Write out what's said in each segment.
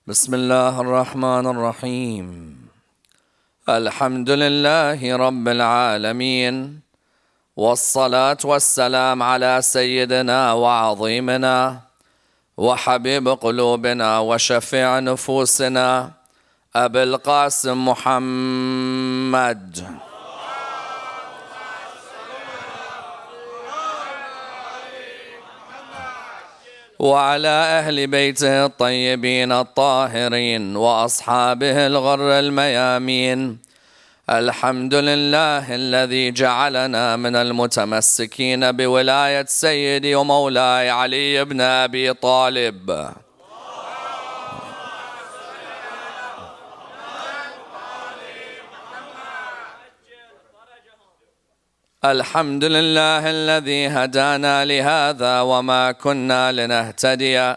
بسم الله الرحمن الرحيم. الحمد لله رب العالمين، والصلاة والسلام على سيدنا وعظيمنا وحبيب قلوبنا وشفيع نفوسنا أبي القاسم محمد وعلى أهل بيته الطيبين الطاهرين وأصحابه الغر الميامين. الحمد لله الذي جعلنا من المتمسكين بولاية سيدي ومولاي علي بن أبي طالب. الحمد لله الذي هدانا لهذا وما كنا لنهتدي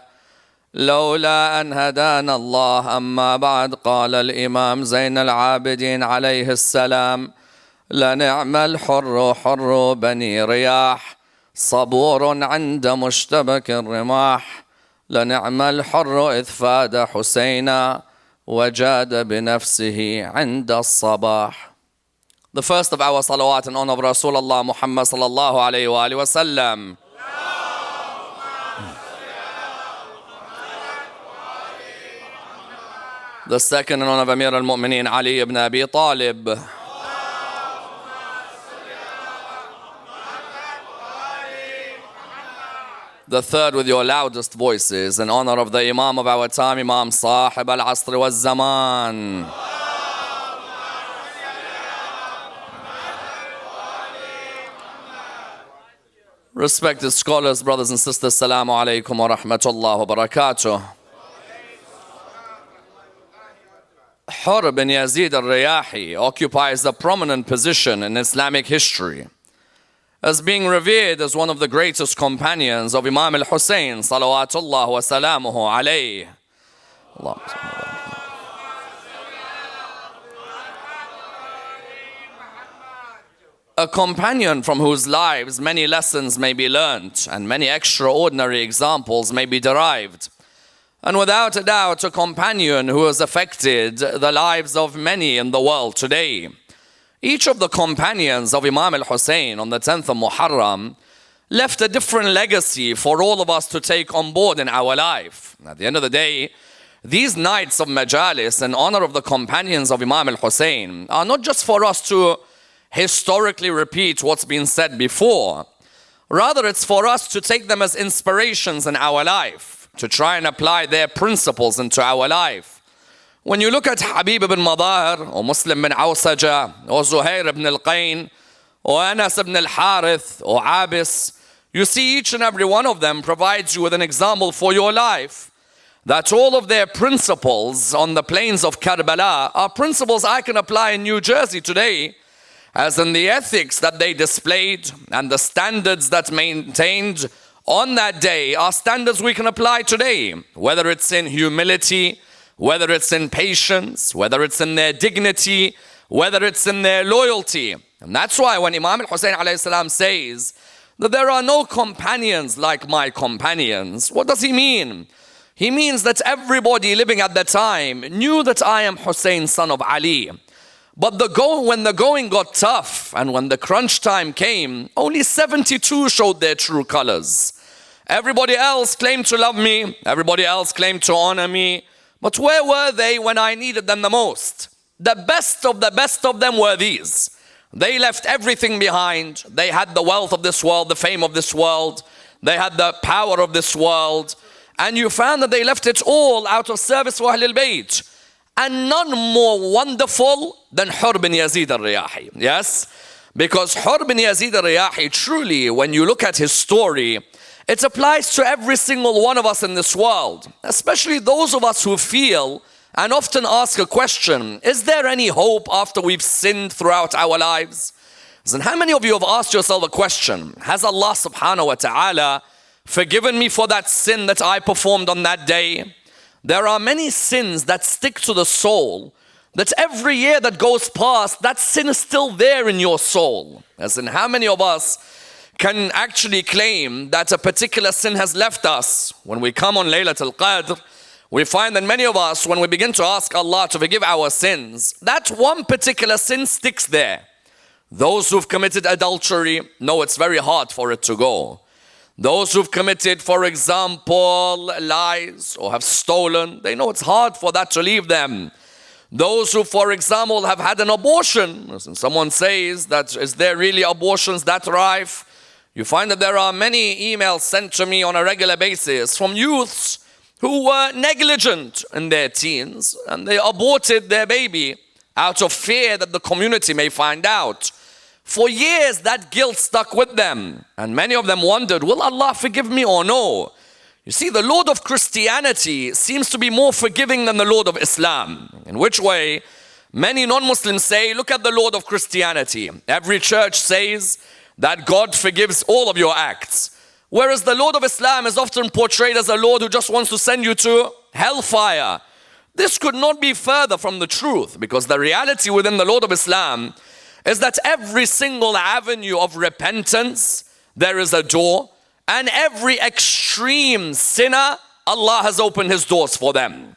لولا أن هدانا الله. أما بعد، قال الإمام زين العابدين عليه السلام: لنعم الحر حر بني رياح، صبور عند مشتبك الرماح. لنعم الحر إذ فاد حسينا، وجاد بنفسه عند الصباح. The first of our salawat in honor of Rasulullah Muhammad sallallahu alayhi wa alihi wa sallam. The second in honor of Amir al-Mu'mineen Ali ibn Abi Talib. The third with your loudest voices in honor of the Imam of our time, Imam Sahib al-Asr wal-Zaman. Respected scholars, brothers and sisters, Assalamu alaikum wa rahmatullah wa barakatuh. Hurr ibn Yazid al-Riyahi occupies a prominent position in Islamic history as being revered as one of the greatest companions of Imam al-Hussein salawatullah wa salamuhu alayhi. A companion from whose lives many lessons may be learnt and many extraordinary examples may be derived. And without a doubt, a companion who has affected the lives of many in the world today. Each of the companions of Imam al-Hussein on the 10th of Muharram left a different legacy for all of us to take on board in our life. At the end of the day, these nights of majalis in honor of the companions of Imam al-Hussein are not just for us to historically repeat what's been said before. Rather, it's for us to take them as inspirations in our life, to try and apply their principles into our life. When you look at Habib ibn Madahir, or Muslim bin Awsaja, or Zuhair ibn al-Qayn, or Anas ibn al-Harith, or Abis, you see each and every one of them provides you with an example for your life. That all of their principles on the plains of Karbala are principles I can apply in New Jersey today, as in the ethics that they displayed and the standards that maintained on that day are standards we can apply today, whether it's in humility, whether it's in patience, whether it's in their dignity, whether it's in their loyalty. And that's why when Imam al-Hussein alayhi salam says that there are no companions like my companions, what does he mean? He means that everybody living at the time knew that I am Hussein, son of Ali. But when the going got tough and when the crunch time came, only 72 showed their true colors. Everybody else claimed to love me. Everybody else claimed to honor me. But where were they when I needed them the most? The best of them were these. They left everything behind. They had the wealth of this world, the fame of this world. They had the power of this world. And you found that they left it all out of service for Ahlul Bayt. And none more wonderful than Hurr ibn Yazid al-Riyahi. Yes? Because Hurr ibn Yazid al-Riyahi, truly, when you look at his story, it applies to every single one of us in this world. Especially those of us who feel and often ask a question, is there any hope after we've sinned throughout our lives? And how many of you have asked yourself a question? Has Allah subhanahu wa ta'ala forgiven me for that sin that I performed on that day? There are many sins that stick to the soul, that every year that goes past, that sin is still there in your soul. As in, how many of us can actually claim that a particular sin has left us? When we come on Laylatul Qadr, we find that many of us, when we begin to ask Allah to forgive our sins, that one particular sin sticks there. Those who've committed adultery know it's very hard for it to go. Those who've committed, for example, lies or have stolen, they know it's hard for that to leave them. Those who, for example, have had an abortion, listen, someone says that, is there really abortions that rife? You find that there are many emails sent to me on a regular basis from youths who were negligent in their teens and they aborted their baby out of fear that the community may find out. For years, that guilt stuck with them. And many of them wondered, will Allah forgive me or no? You see, the Lord of Christianity seems to be more forgiving than the Lord of Islam. In which way? Many non-Muslims say, look at the Lord of Christianity. Every church says that God forgives all of your acts. Whereas the Lord of Islam is often portrayed as a Lord who just wants to send you to hellfire. This could not be further from the truth, because the reality within the Lord of Islam is that every single avenue of repentance, there is a door, and every extreme sinner, Allah has opened His doors for them.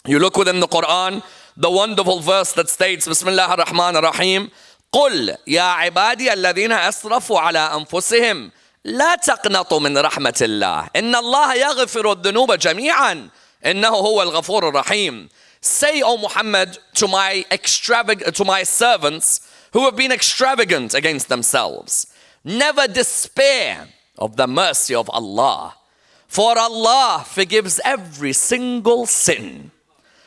You look within the Quran, the wonderful verse that states, Bismillah ar-Rahman ar-Rahim, قُلْ يَا عِبَادِيَ الَّذِينَ أَسْرَفُوا عَلَىٰ أَنفُسِهِمْ لا تقنطوا من رحمة الله إن الله يغفر الذنوب جميعا إنه هو الغفور الرحيم. Say, O Muhammad, to my servants who have been extravagant against themselves, never despair of the mercy of Allah, for Allah forgives every single sin,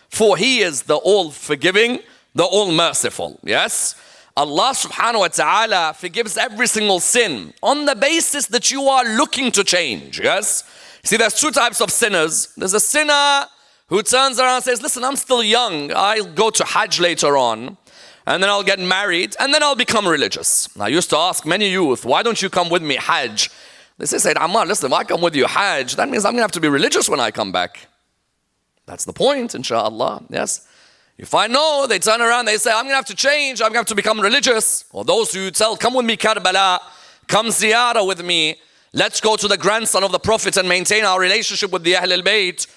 for He is the all-forgiving, the all-merciful. Yes? Allah subhanahu wa ta'ala forgives every single sin on the basis that you are looking to change. Yes? See, there's two types of sinners. There's a sinner who turns around and says, listen, I'm still young. I'll go to Hajj later on, and then I'll get married, and then I'll become religious. I used to ask many youth, why don't you come with me Hajj? They say, Ammar, listen, if I come with you Hajj, that means I'm going to have to be religious when I come back. That's the point, inshallah. Yes? You find no, they turn around, they say, I'm going to have to change, I'm going to have to become religious. Or those who tell, come with me Karbala, come ziyarah with me, let's go to the grandson of the Prophet and maintain our relationship with the Ahl al-Bayt.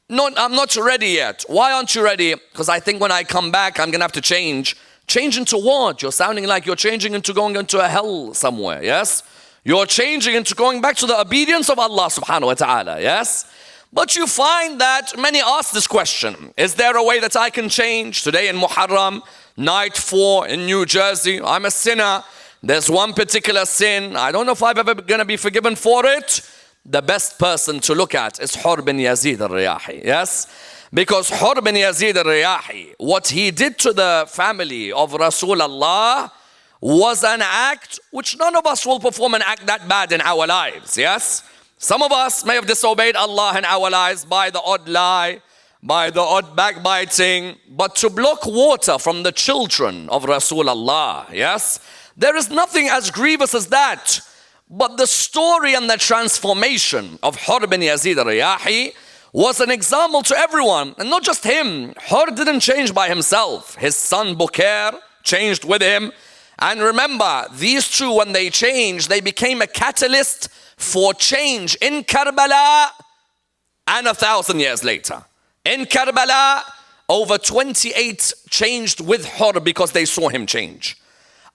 No, I'm not ready yet. Why aren't you ready? Because I think when I come back, I'm going to have to change. Change into what? You're sounding like you're changing into going into a hell somewhere, yes? You're changing into going back to the obedience of Allah subhanahu wa ta'ala, yes? But you find that many ask this question, is there a way that I can change? Today in Muharram, night 4 in New Jersey, I'm a sinner. There's one particular sin. I don't know if I'm ever going to be forgiven for it. The best person to look at is Hurr ibn Yazid al-Riyahi, yes? Because Hurr ibn Yazid al-Riyahi, what he did to the family of Rasulullah was an act which none of us will perform an act that bad in our lives, yes? Some of us may have disobeyed Allah in our lives by the odd lie, by the odd backbiting, but to block water from the children of Rasulullah, yes? There is nothing as grievous as that. But the story and the transformation of Hurr ibn Yazid al-Riyahi was an example to everyone. And not just him. Hurr didn't change by himself. His son Bukair changed with him. And remember, these two, when they changed, they became a catalyst for change in Karbala and 1,000 years later. In Karbala, over 28 changed with Hurr because they saw him change.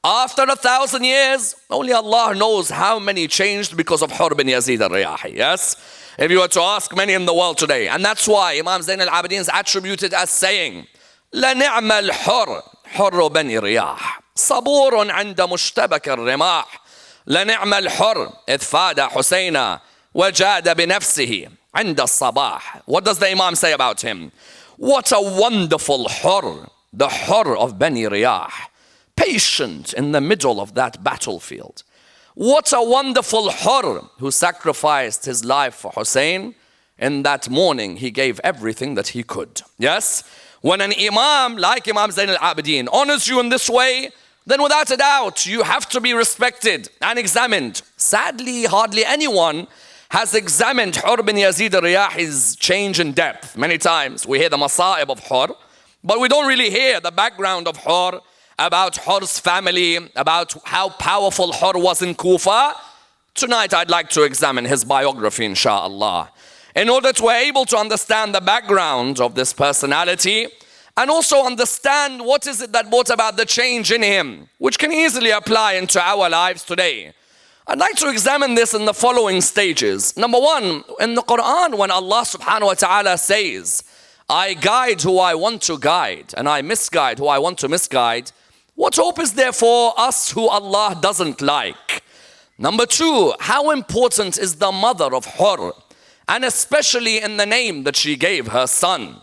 After 1,000 years, only Allah knows how many changed because of Hurr ibn Yazid al-Riyahi, yes? If you were to ask many in the world today, and that's why Imam Zain al-Abidin is attributed as saying, لَنِعْمَ الْحُرْ حُرُّ بَنِي رِيَاحٍ صَبُورٌ عند مشتبك الرماح لنعم الحر إذ فاد حسينا وجاد بنفسه عند الصباح. What does the Imam say about him? What a wonderful Hurr, the Hurr of Bani Riyah, patient in the middle of that battlefield. What a wonderful Hurr who sacrificed his life for Hussein. In that morning he gave everything that he could. Yes? When an Imam like Imam Zain al-Abidin honors you in this way, then without a doubt, you have to be respected and examined. Sadly, hardly anyone has examined Hurr ibn Yazid al-Riyahi's change in depth. Many times we hear the masa'ib of Hurr, but we don't really hear the background of Hurr, about Hurr's family, about how powerful Hurr was in Kufa. Tonight I'd like to examine his biography, inshallah. in order to be able to understand the background of this personality and also understand what is it that brought about the change in him, which can easily apply into our lives today. I'd like to examine this in the following stages. Number one, in the Quran, when Allah subhanahu wa ta'ala says, I guide who I want to guide and I misguide who I want to misguide, what hope is there for us who Allah doesn't like? Number two, how important is the mother of Hurr, and especially in the name that she gave her son?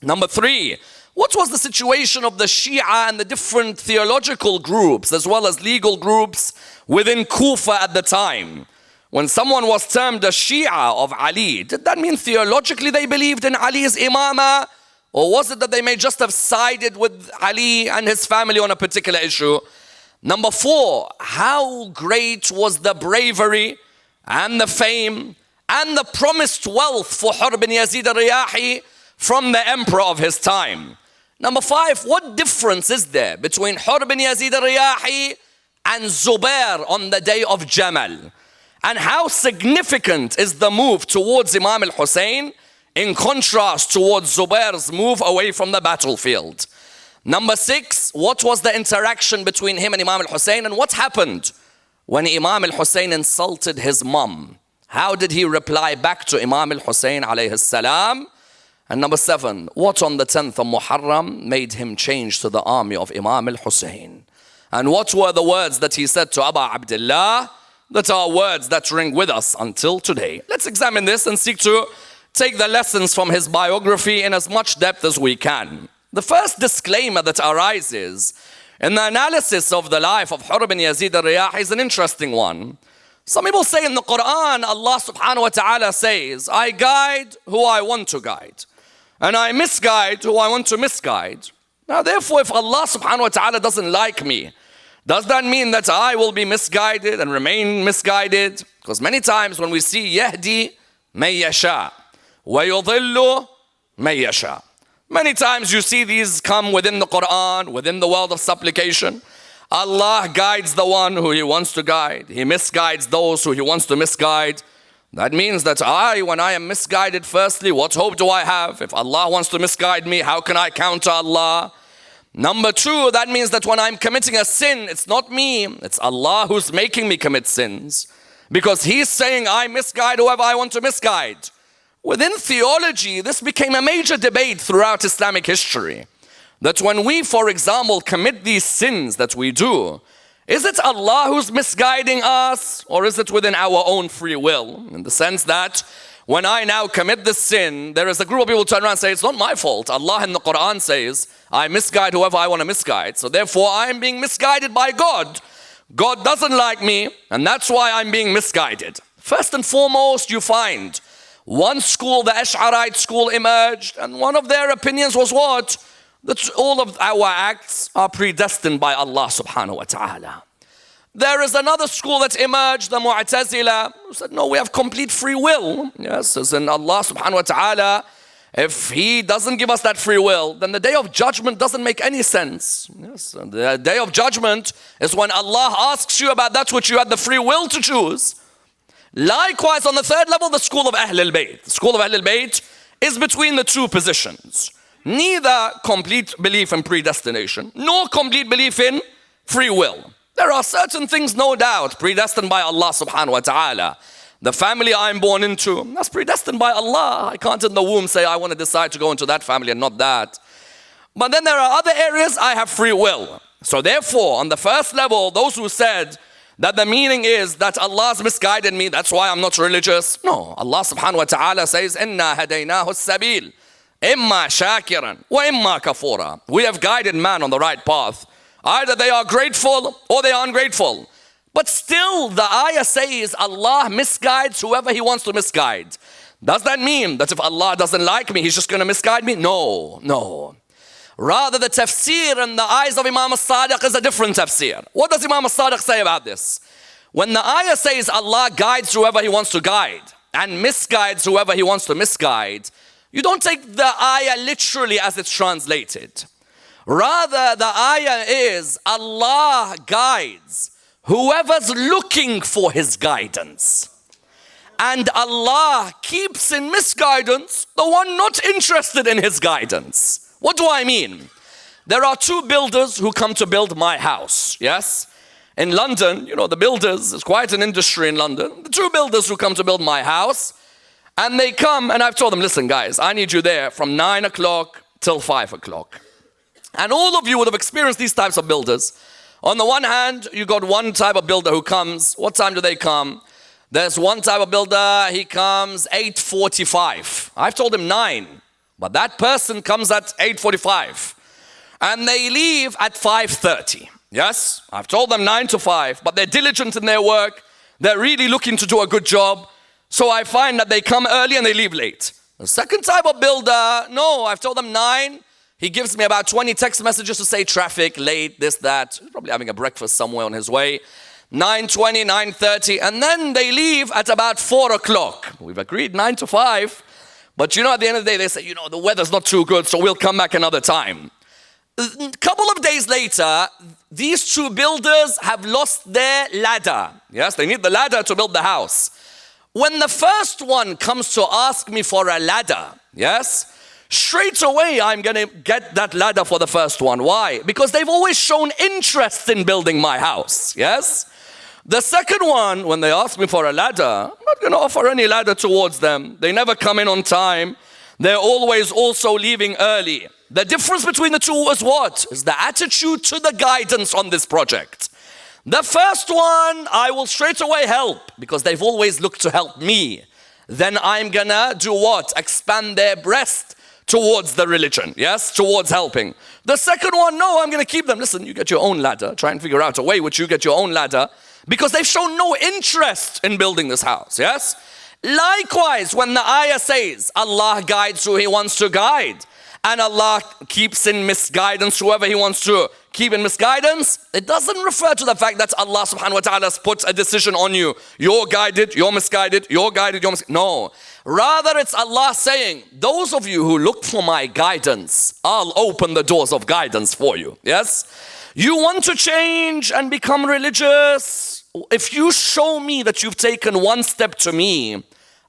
Number three, what was the situation of the Shia and the different theological groups as well as legal groups within Kufa at the time? When someone was termed a Shia of Ali, did that mean theologically they believed in Ali's imama? Or was it that they may just have sided with Ali and his family on a particular issue? Number four, how great was the bravery and the fame and the promised wealth for Hurr ibn Yazid al-Riyahi from the emperor of his time? Number five, what difference is there between Hurr ibn Yazid al-Riyahi and Zubair on the day of Jamal? And how significant is the move towards Imam al-Hussein in contrast towards Zubair's move away from the battlefield? Number six, what was the interaction between him and Imam al-Hussein, and what happened when Imam al-Hussein insulted his mom? How did he reply back to Imam al-Hussein alayhi salam? And number seven, what on the 10th of Muharram made him change to the army of Imam al-Hussein? And what were the words that he said to Abu Abdullah that are words that ring with us until today? Let's examine this and seek to take the lessons from his biography in as much depth as we can. The first disclaimer that arises in the analysis of the life of Hurr ibn Yazid al-Riyahi is an interesting one. Some people say in the Quran, Allah subhanahu wa ta'ala says, I guide who I want to guide, and I misguide who I want to misguide. Now therefore, if Allah subhanahu wa ta'ala doesn't like me, does that mean that I will be misguided and remain misguided? Because many times when we see Yahdi man yasha wa yudhillu man yasha, many times you see these come within the Quran, within the world of supplication. Allah guides the one who He wants to guide. He misguides those who He wants to misguide. That means that when I am misguided, firstly, what hope do I have? If Allah wants to misguide me, how can I counter Allah? Number two, that means that when I'm committing a sin, it's not me, it's Allah who's making me commit sins. Because He's saying, I misguide whoever I want to misguide. Within theology, this became a major debate throughout Islamic history. That when we, for example, commit these sins that we do, is it Allah who's misguiding us, or is it within our own free will? In the sense that when I now commit this sin, there is a group of people who turn around and say, it's not my fault. Allah in the Quran says, I misguide whoever I want to misguide. So therefore, I'm being misguided by God. God doesn't like me, and that's why I'm being misguided. First and foremost, you find one school, the Ash'arite school, emerged, and one of their opinions was what? That all of our acts are predestined by Allah subhanahu wa ta'ala. There is another school that emerged, the Mu'tazila, who said, no, we have complete free will. Yes, as in Allah subhanahu wa ta'ala, if He doesn't give us that free will, then the day of judgment doesn't make any sense. Yes, the day of judgment is when Allah asks you about that which you had the free will to choose. Likewise, on the third level, the school of Ahl al-Bayt. The school of Ahl al-Bayt is between the two positions. Neither complete belief in predestination, nor complete belief in free will. There are certain things, no doubt, predestined by Allah subhanahu wa ta'ala. The family I'm born into, that's predestined by Allah. I can't in the womb say I want to decide to go into that family and not that. But then there are other areas I have free will. So therefore, on the first level, those who said that the meaning is that Allah's misguided me, that's why I'm not religious. No, Allah subhanahu wa ta'ala says, إِنَّا هَدَيْنَاهُ السَّبِيلِ إِمَّا شَاكِرًا وَإِمَّا كَفُورًا. We have guided man on the right path. Either they are grateful or they are ungrateful. But still, the ayah says Allah misguides whoever He wants to misguide. Does that mean that if Allah doesn't like me, He's just going to misguide me? No, no. Rather, the tafsir in the eyes of Imam al-Sadiq is a different tafsir. What does Imam al-Sadiq say about this? When the ayah says Allah guides whoever He wants to guide and misguides whoever He wants to misguide, you don't take the ayah literally as it's translated. Rather, the ayah is Allah guides whoever's looking for His guidance. And Allah keeps in misguidance the one not interested in his guidance. What do I mean? There are two builders who come to build my house, yes? In London, you know, the builders, there's quite an industry in London. The two builders who come to build my house, and they come, and I've told them, listen guys, I need you there from 9 o'clock till 5 o'clock. And all of you would have experienced these types of builders. On the one hand, you got one type of builder who comes. What time do they come? There's one type of builder, he comes 8:45. I've told him 9, but that person comes at 8:45. And they leave at 5:30. Yes, I've told them 9 to 5, but they're diligent in their work. They're really looking to do a good job. So I find that they come early and they leave late. The second type of builder, no, I've told them 9. He gives me about 20 text messages to say traffic, late, this, that. He's probably having a breakfast somewhere on his way. 9:20, 9:30, and then they leave at about 4 o'clock. We've agreed 9 to 5. But you know, at the end of the day, they say, you know, the weather's not too good, so we'll come back another time. A couple of days later, these two builders have lost their ladder. Yes, they need the ladder to build the house. When the first one comes to ask me for a ladder, yes, straight away I'm going to get that ladder for the first one. Why? Because they've always shown interest in building my house, yes? The second one, when they ask me for a ladder, I'm not going to offer any ladder towards them. They never come in on time. They're always also leaving early. The difference between the two is what? Is the attitude to the guidance on this project. The first one, I will straight away help because they've always looked to help me. Then I'm gonna do what? Expand their breast towards the religion, yes? Towards helping. The second one, no, I'm gonna keep them. Listen, you get your own ladder. Try and figure out a way which you get your own ladder because they've shown no interest in building this house, yes? Likewise, when the ayah says, Allah guides who He wants to guide, and Allah keeps in misguidance whoever He wants to keep in misguidance, it doesn't refer to the fact that Allah subhanahu wa ta'ala has put a decision on you. You're guided, you're misguided, you're guided, you're misguided. No. Rather, it's Allah saying, those of you who look for my guidance, I'll open the doors of guidance for you. Yes? You want to change and become religious? If you show me that you've taken one step to me,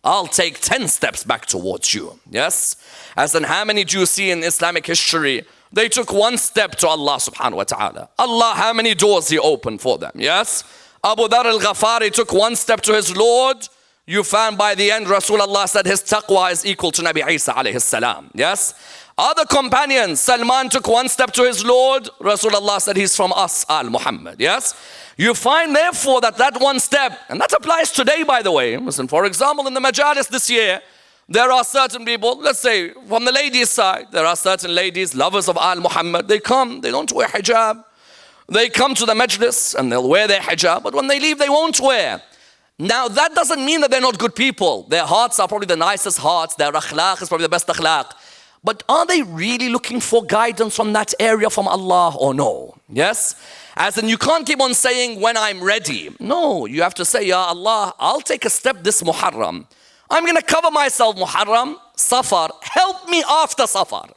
I'll take 10 steps back towards you. Yes? As in how many do you see in Islamic history? They took one step to Allah subhanahu wa ta'ala. Allah, how many doors He opened for them? Yes? Abu Dharr al-Ghafari took one step to his Lord. You found by the end, Rasulullah said his taqwa is equal to Nabi Isa alayhi salam. Yes? Other companions, Salman took one step to his Lord. Rasulullah said he's from us, Al-Muhammad. Yes? You find therefore that one step, and that applies today by the way. Listen, for example, in the majalis this year, there are certain people, let's say from the ladies' side, there are certain ladies, lovers of Al-Muhammad. They come, they don't wear hijab. They come to the majlis and they'll wear their hijab, but when they leave, they won't wear. Now that doesn't mean that they're not good people. Their hearts are probably the nicest hearts. Their akhlaq is probably the best akhlaq. But are they really looking for guidance from that area from Allah or no? Yes? As in you can't keep on saying when I'm ready. No, you have to say, Ya Allah, I'll take a step this Muharram. I'm going to cover myself Muharram, Safar. Help me after Safar.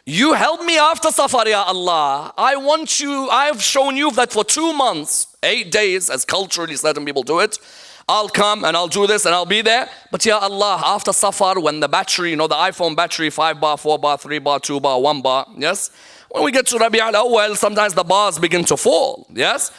You help me after Safar, Ya Allah. I've shown you that for 2 months, 8 days, as culturally certain people do it, I'll come and I'll do this and I'll be there. But Ya Allah, after Safar, when the battery, you know, the iPhone battery, 5 bar, 4 bar, 3 bar, 2 bar, 1 bar, yes? When we get to Rabi' al-Awwal, sometimes the bars begin to fall, yes?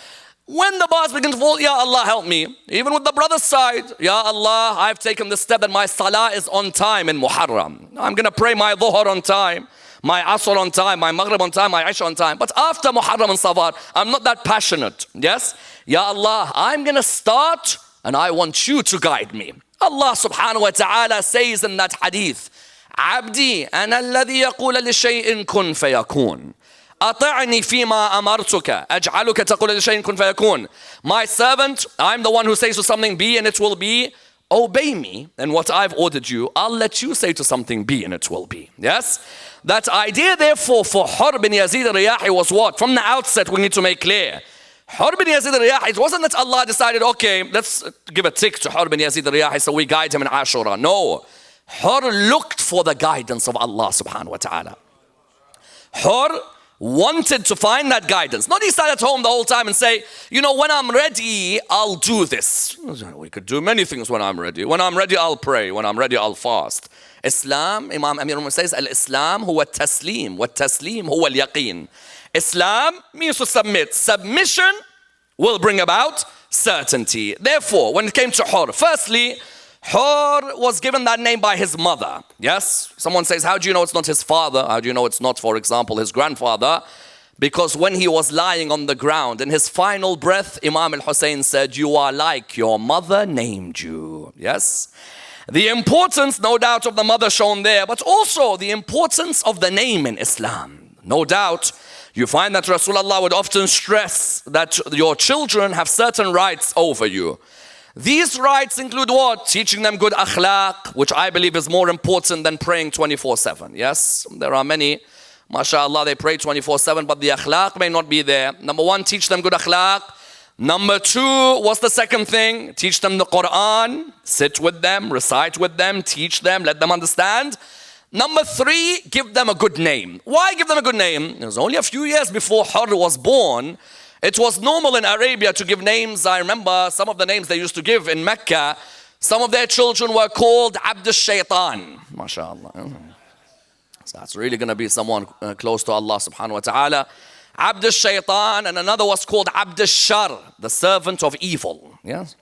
When the bars begin to fall, Ya Allah, help me. Even with the brother's side, Ya Allah, I've taken the step that my salah is on time in Muharram. I'm going to pray my Dhuhr on time, my Asr on time, my Maghrib on time, my Isha on time. But after Muharram and Safar, I'm not that passionate, yes? Ya Allah, I'm going to start and I want you to guide me. Allah subhanahu wa ta'ala says in that hadith, عبدي أنا الذي يقول لشيء كن فيكون أطعني فيما أمرتك أجعلك تقول لشيء كن فيكون. My servant, I'm the one who says to something be and it will be. Obey me and what I've ordered you, I'll let you say to something be and it will be. Yes? That idea therefore for Hurr ibn Yazid al-Riyahi was what? From the outset we need to make clear. Hurr ibn Yazid al-Riyahi, it wasn't that Allah decided, okay, let's give a tick to Hurr ibn Yazid al-Riyahi so we guide him in Ashura. No. Hurr looked for the guidance of Allah subhanahu wa ta'ala. Hurr wanted to find that guidance. Not he sat at home the whole time and say, you know, when I'm ready, I'll do this. We could do many things when I'm ready. When I'm ready, I'll pray. When I'm ready, I'll fast. Islam, Imam Amir al-Mu'minin says, Al-Islam huwa taslim, wa taslim huwa al-yaqeen. Islam means to submit. Submission will bring about certainty. Therefore, when it came to Hurr, firstly, Hurr was given that name by his mother. Yes? Someone says, how do you know it's not his father? How do you know it's not, for example, his grandfather? Because when he was lying on the ground, in his final breath, Imam al-Hussein said, you are like your mother named you. Yes? The importance, no doubt, of the mother shown there, but also the importance of the name in Islam. No doubt, you find that Rasulullah would often stress that your children have certain rights over you. These rights include what? Teaching them good akhlaq, which I believe is more important than praying 24/7. Yes, there are many, mashallah, they pray 24/7, but the akhlaq may not be there. Number one, teach them good akhlaq. Number two, what's the second thing? Teach them the Quran, sit with them, recite with them, teach them, let them understand. Number three, give them a good name. Why give them a good name? It was only a few years before Hurr was born. It was normal in Arabia to give names. I remember some of the names they used to give in Mecca. Some of their children were called Abd al-Shaytan. MashaAllah. So that's really going to be someone close to Allah subhanahu wa ta'ala. Abd al-Shaytan, and another was called Abd al-Shar, the servant of evil. Yes.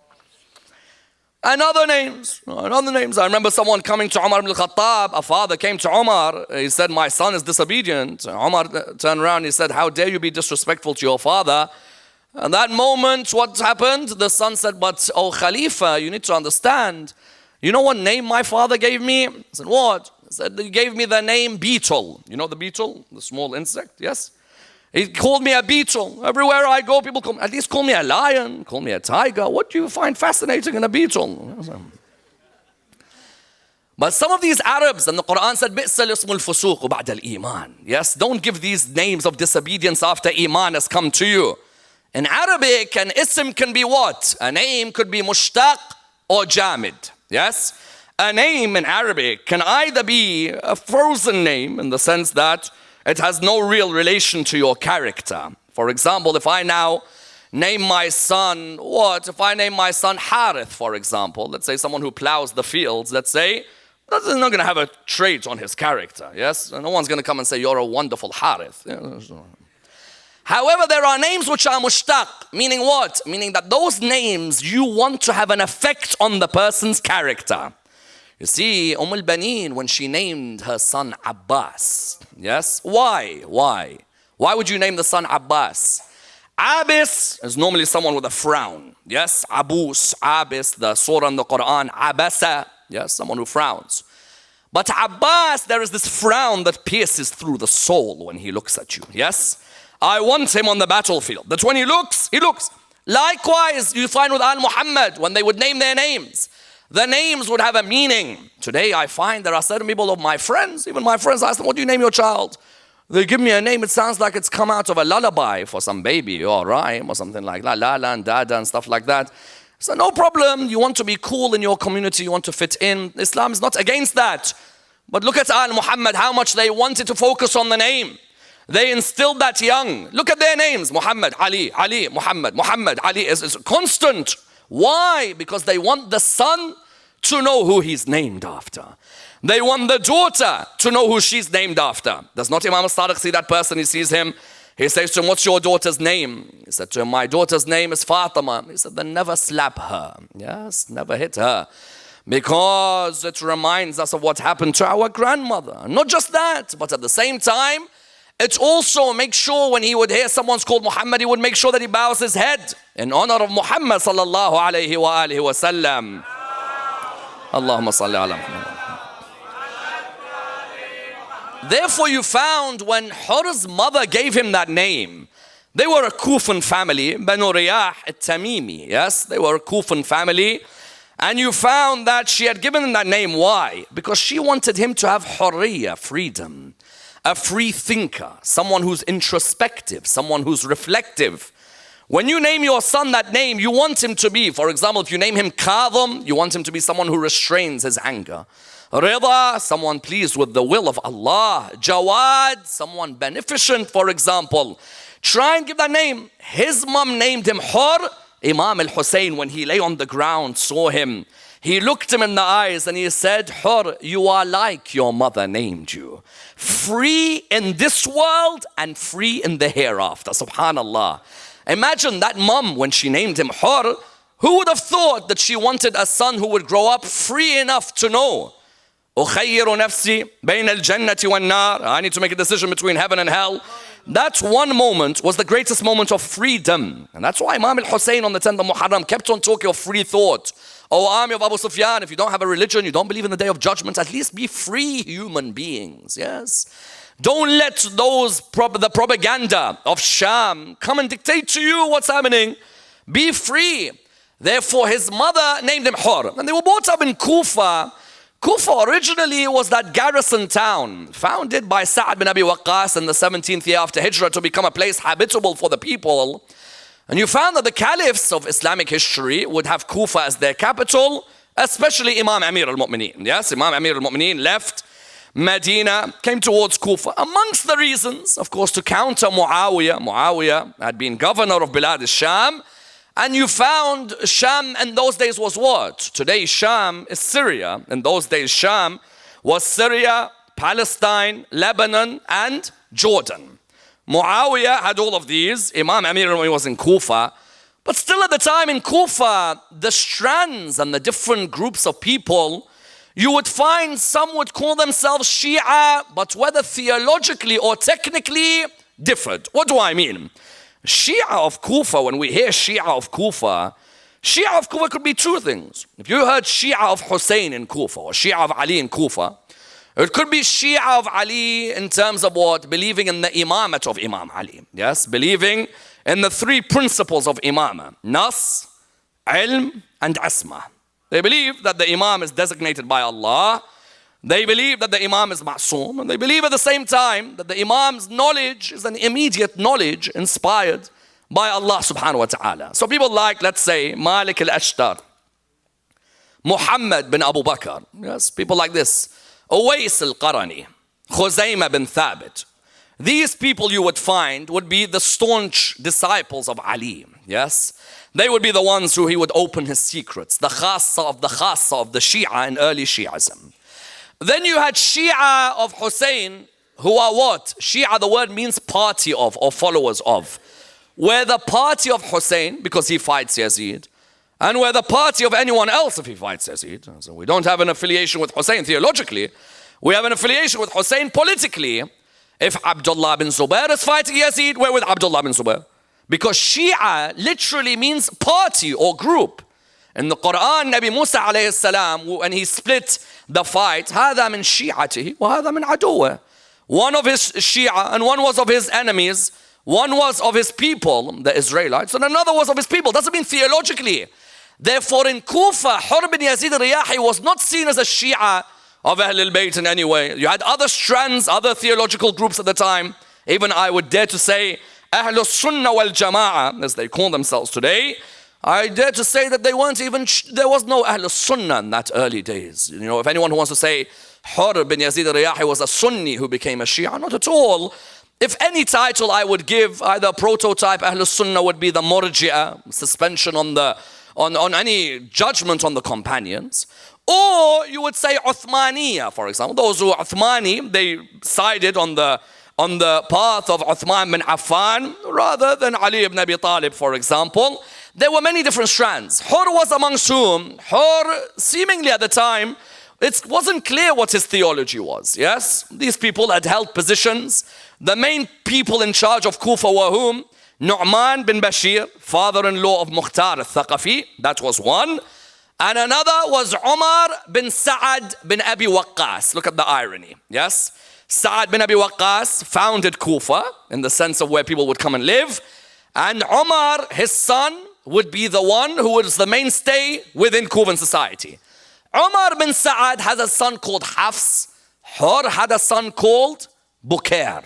And other names. I remember someone coming to Umar ibn al-Khattab. A father came to Umar. He said, my son is disobedient. Umar turned around. He said, how dare you be disrespectful to your father? And that moment, what happened? The son said, but oh Khalifa, you need to understand. You know what name my father gave me? I said, what? He said, he gave me the name beetle. You know the beetle? The small insect, yes? He called me a beetle. Everywhere I go, people at least call me a lion, call me a tiger. What do you find fascinating in a beetle? But some of these Arabs, and the Quran said, بِئْسَ الْإِسْمُ الْفُسُوقُ بَعْدَ الْإِيمَانِ. Yes, don't give these names of disobedience after Iman has come to you. In Arabic, an ism can be what? A name could be mushtaq or jamid. Yes? A name in Arabic can either be a frozen name in the sense that it has no real relation to your character. For example, if I now name my son, what? If I name my son Harith, for example, let's say someone who plows the fields, let's say, that's not going to have a trait on his character, yes? No one's going to come and say, you're a wonderful Harith. However, there are names which are mushtaq, meaning what? Meaning that those names, you want to have an effect on the person's character. You see, al-Banin, when she named her son Abbas, yes? Why? Why would you name the son Abbas? Abis is normally someone with a frown, yes? Abus, Abis, the surah in the Quran, Abasa, yes? Someone who frowns. But Abbas, there is this frown that pierces through the soul when he looks at you, yes? I want him on the battlefield. That when he looks. Likewise, you find with Al-Muhammad, when they would name their names, the names would have a meaning. Today I find there are certain people of my friends, even my friends, I ask them, what do you name your child? They give me a name, it sounds like it's come out of a lullaby for some baby or rhyme or something like that, Lala and Dada and stuff like that. So no problem, you want to be cool in your community, you want to fit in. Islam is not against that. But look at Al-Muhammad, how much they wanted to focus on the name. They instilled that young. Look at their names, Muhammad, Ali, Muhammad, Ali is constant. Why? Because they want the son to know who he's named after. They want the daughter to know who she's named after. Does not Imam al-Sadiq see that person? He sees him. He says to him, what's your daughter's name? He said to him, my daughter's name is Fatima. He said, then never slap her. Yes, never hit her. Because it reminds us of what happened to our grandmother. Not just that, but at the same time, it also makes sure when he would hear someone's called Muhammad, he would make sure that he bows his head in honor of Muhammad sallallahu alayhi wa alihi wa sallam. Allahumma salli ala Muhammad. Therefore you found when Hurr's mother gave him that name, they were a Kufan family, Banu Riyahi al-Tamimi, yes? They were a Kufan family. And you found that she had given him that name. Why? Because she wanted him to have hurriya, freedom. A free thinker, someone who's introspective, someone who's reflective. When you name your son that name, you want him to be, for example, if you name him Kadhim, you want him to be someone who restrains his anger. Rida, someone pleased with the will of Allah. Jawad, someone beneficent, for example. Try and give that name. His mom named him Hurr. Imam al-Hussein, when he lay on the ground, saw him. He looked him in the eyes and he said, Hurr, you are like your mother named you. Free in this world and free in the hereafter. Subhanallah. Imagine that mom when she named him Hurr. Who would have thought that she wanted a son who would grow up free enough to know? أخير نفسي بين الجنة والنار. I need to make a decision between heaven and hell. That one moment was the greatest moment of freedom. And that's why Imam al-Hussein on the 10th of Muharram kept on talking of free thought. O army of Abu Sufyan, if you don't have a religion, you don't believe in the day of judgment, at least be free human beings. Yes. Don't let the propaganda of Sham come and dictate to you what's happening. Be free. Therefore, his mother named him Hurr. And they were brought up in Kufa. Kufa originally was that garrison town founded by Sa'ad bin Abi Waqqas in the 17th year after Hijrah to become a place habitable for the people. And you found that the caliphs of Islamic history would have Kufa as their capital, especially Imam Amir al-Mu'mineen. Yes, Imam Amir al-Mu'mineen left Medina, came towards Kufa. Amongst the reasons, of course, to counter Muawiyah. Muawiyah had been governor of Bilad al-Sham. And you found Sham in those days was what? Today Sham is Syria. In those days Sham was Syria, Palestine, Lebanon and Jordan. Muawiyah had all of these. Imam Amir was in Kufa. But still at the time in Kufa, the strands and the different groups of people, you would find some would call themselves Shia, but whether theologically or technically differed. What do I mean? Shia of Kufa, when we hear Shia of Kufa could be two things. If you heard Shia of Hussein in Kufa or Shia of Ali in Kufa, it could be Shia of Ali in terms of what? Believing in the imamate of Imam Ali. Yes, believing in the three principles of imamah. Nas, ilm and asma. They believe that the imam is designated by Allah. They believe that the imam is ma'soom, and they believe at the same time that the imam's knowledge is an immediate knowledge inspired by Allah subhanahu wa ta'ala. So people like, let's say, Malik al-Ashtar, Muhammad bin Abu Bakr, yes, people like this, Uwais al-Qarani, Khuzaymah bin Thabit. These people you would find would be the staunch disciples of Ali, yes. They would be the ones who he would open his secrets, the khassa of the Shia in early Shi'ism. Then you had Shia of Hussein, who are what? Shia, the word means party of or followers of. We're the party of Hussein because he fights Yazid. And we're the party of anyone else if he fights Yazid. So we don't have an affiliation with Hussein theologically. We have an affiliation with Hussein politically. If Abdullah bin Zubair is fighting Yazid, we're with Abdullah bin Zubair. Because Shia literally means party or group. In the Quran, Nabi Musa alayhi salam, when he split the fight, هذا من شيعته وهذا من عدوه. One of his Shia and one was of his enemies. One was of his people, the Israelites, and another was of his people. Doesn't mean theologically. Therefore in Kufa, Hurr ibn Yazid Riyahi was not seen as a Shia of Ahl al-Bayt in any way. You had other strands, other theological groups at the time. Even I would dare to say Ahl al-Sunnah wal-Jama'ah, as they call themselves today. I dare to say that they weren't even, there was no Ahl Sunnah in that early days. You know, if anyone who wants to say Hurr ibn Yazid Riyahi was a Sunni who became a Shia, not at all. If any title I would give, either a prototype Ahl Sunnah would be the Murji'ah, suspension on any judgment on the companions. Or you would say Uthmaniyah, for example. Those who are Uthmani, they sided on the path of Uthman bin Affan rather than Ali ibn Abi Talib, for example. There were many different strands. Hurr was amongst whom? Hurr, seemingly at the time, it wasn't clear what his theology was. Yes, these people had held positions. The main people in charge of Kufa were whom? Nu'man bin Bashir, father-in-law of Mukhtar al-Thaqafi. That was one. And another was Umar bin Sa'ad bin Abi Waqqas. Look at the irony. Yes, Sa'ad bin Abi Waqqas founded Kufa in the sense of where people would come and live. And Umar, his son, would be the one who was the mainstay within Kufan society. Umar bin Sa'ad has a son called Hafs. Hurr had a son called Bukair.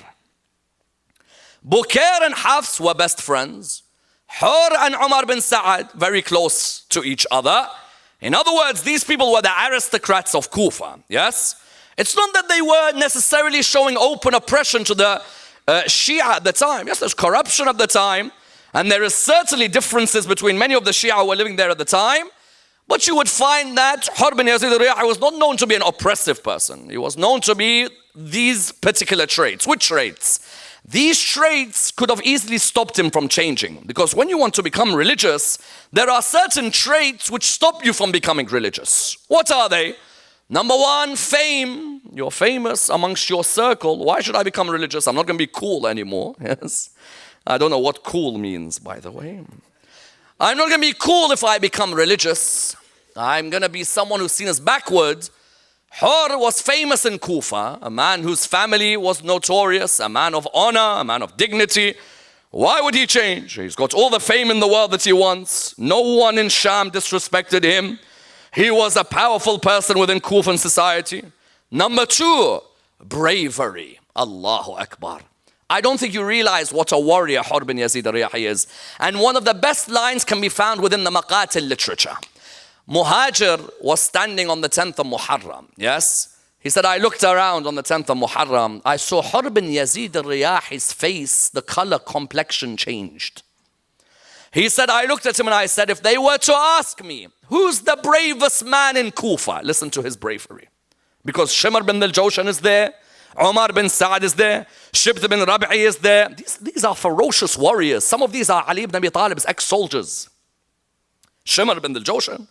Bukair and Hafs were best friends. Hurr and Umar bin Sa'ad, very close to each other. In other words, these people were the aristocrats of Kufa, yes? It's not that they were necessarily showing open oppression to the Shia at the time. Yes, there's corruption at the time, and there is certainly differences between many of the Shia who were living there at the time, but you would find that Hurr ibn Yazid al-Riyahi was not known to be an oppressive person. He was known to be these particular traits. Which traits? These traits could have easily stopped him from changing, because when you want to become religious, there are certain traits which stop you from becoming religious. What are they? Number one, fame. You're famous amongst your circle. Why should I become religious? I'm not going to be cool anymore. Yes. I don't know what cool means, by the way. I'm not going to be cool if I become religious. I'm going to be someone who's seen as backward. Hurr was famous in Kufa, a man whose family was notorious, a man of honor, a man of dignity. Why would he change? He's got all the fame in the world that he wants. No one in Sham disrespected him. He was a powerful person within Kufan society. Number two, bravery. Allahu Akbar. I don't think you realize what a warrior Hurr ibn Yazid al-Riyahi is. And one of the best lines can be found within the Maqatil literature. Muhajir was standing on the 10th of Muharram, yes? He said, I looked around on the 10th of Muharram. I saw Hurr ibn Yazid al-Riyahi's face, the color complexion changed. He said, I looked at him and I said, if they were to ask me, who's the bravest man in Kufa? Listen to his bravery. Because Shimr bin al-Jawshan is there. Umar bin Sa'ad is there. Shibt bin Rabi'i is there. These are ferocious warriors. Some of these are Ali ibn Abi Talib's ex-soldiers. Shimr bin al-Jawshan.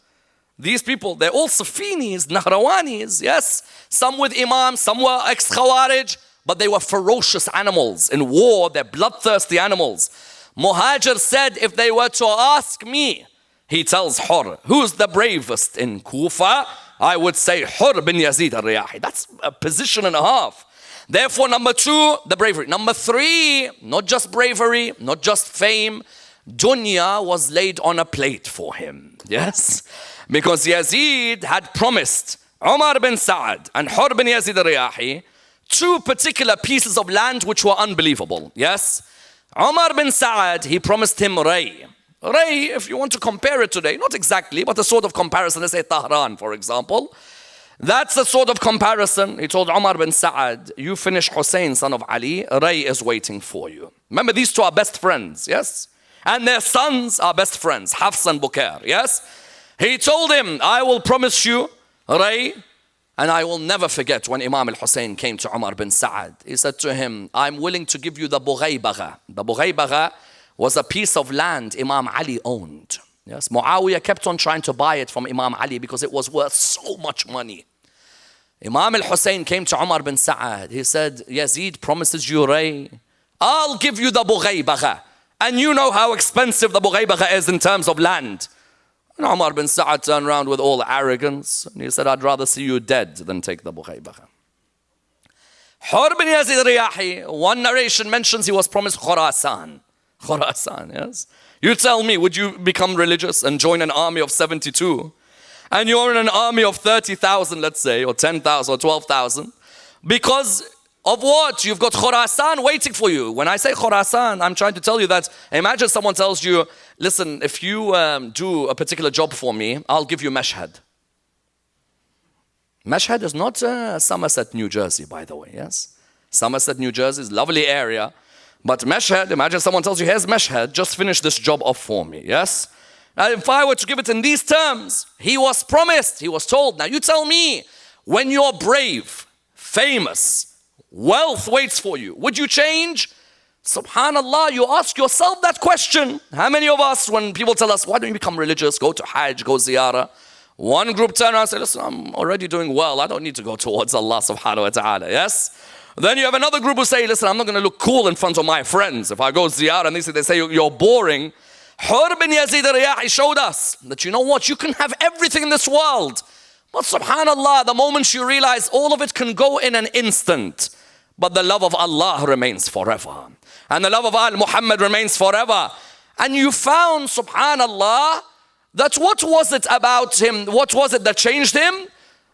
These people, they're all Safinis, Nahrawanis, yes. Some with Imam, some were ex-Khawarij, but they were ferocious animals. In war, they're bloodthirsty animals. Muhajir said, if they were to ask me, he tells Hurr, who's the bravest in Kufa? I would say Hurr ibn Yazid al-Riyahi. That's a position and a half. Therefore, number two, the bravery. Number three, not just bravery, not just fame. Dunya was laid on a plate for him. Yes? Because Yazid had promised Umar bin Sa'ad and Hurr bin Yazid al-Riyahi two particular pieces of land which were unbelievable. Yes? Umar bin Sa'ad, he promised him Ray. Ray, if you want to compare it today, not exactly, but a sort of comparison, let's say Tehran, for example. That's a sort of comparison. He told Umar bin Sa'ad, you finish Hussein, son of Ali, Ray is waiting for you. Remember, these two are best friends, yes? And their sons are best friends, Hafs and Bukair, yes? He told him, I will promise you Ray, and I will never forget when Imam al-Hussein came to Umar bin Sa'ad. He said to him, I'm willing to give you the Bughaybaga. The Bughaybaga was a piece of land Imam Ali owned. Yes, Muawiyah kept on trying to buy it from Imam Ali because it was worth so much money. Imam al-Hussein came to Umar bin Sa'ad. He said, Yazid promises you Ray. I'll give you the Bughaybaga. And you know how expensive the Bughaybaga is in terms of land. And Umar bin Sa'ad turned around with all arrogance. And he said, I'd rather see you dead than take the Bughaybaga. Hurr ibn Yazid al-Riyahi, one narration mentions he was promised Khurasan. Khurasan, yes? You tell me, would you become religious and join an army of 72? And you're in an army of 30,000, let's say, or 10,000 or 12,000. Because of what? You've got Khurasan waiting for you. When I say Khurasan, I'm trying to tell you that, imagine someone tells you, listen, if you do a particular job for me, I'll give you Mashhad. Mashhad is not Somerset, New Jersey, by the way, yes? Somerset, New Jersey is a lovely area. But Mashhad, imagine someone tells you, here's Mashhad, just finish this job off for me, yes? Now, if I were to give it in these terms, he was promised, he was told, now you tell me, when you're brave, famous, wealth waits for you, would you change? Subhanallah, you ask yourself that question. How many of us, when people tell us, why don't you become religious, go to Hajj, go ziyarah? One group turn around and say, listen, I'm already doing well, I don't need to go towards Allah subhanahu wa ta'ala, yes? Then you have another group who say, listen, I'm not going to look cool in front of my friends. If I go ziyarah and they say you're boring. Hurr ibn Yazid al-Riyahi showed us that, you know what, you can have everything in this world. But subhanallah, the moment you realize all of it can go in an instant. But the love of Allah remains forever. And the love of Al-Muhammad remains forever. And you found, subhanallah, that what was it about him? What was it that changed him?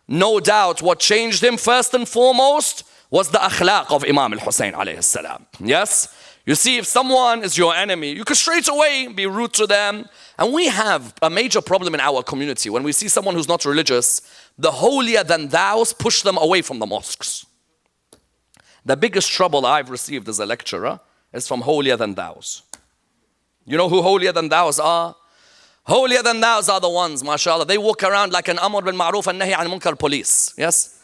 No doubt what changed him first and foremost was the akhlaq of Imam al-Hussein alayhi salam. Yes? You see, if someone is your enemy, you can straight away be rude to them. And we have a major problem in our community. When we see someone who's not religious, the holier than thous push them away from the mosques. The biggest trouble I've received as a lecturer is from holier than thous. You know who holier than thous are? Holier than thous are the ones, mashallah, they walk around like an Ammar bil Ma'ruf and Nahi an Munkar police. Yes?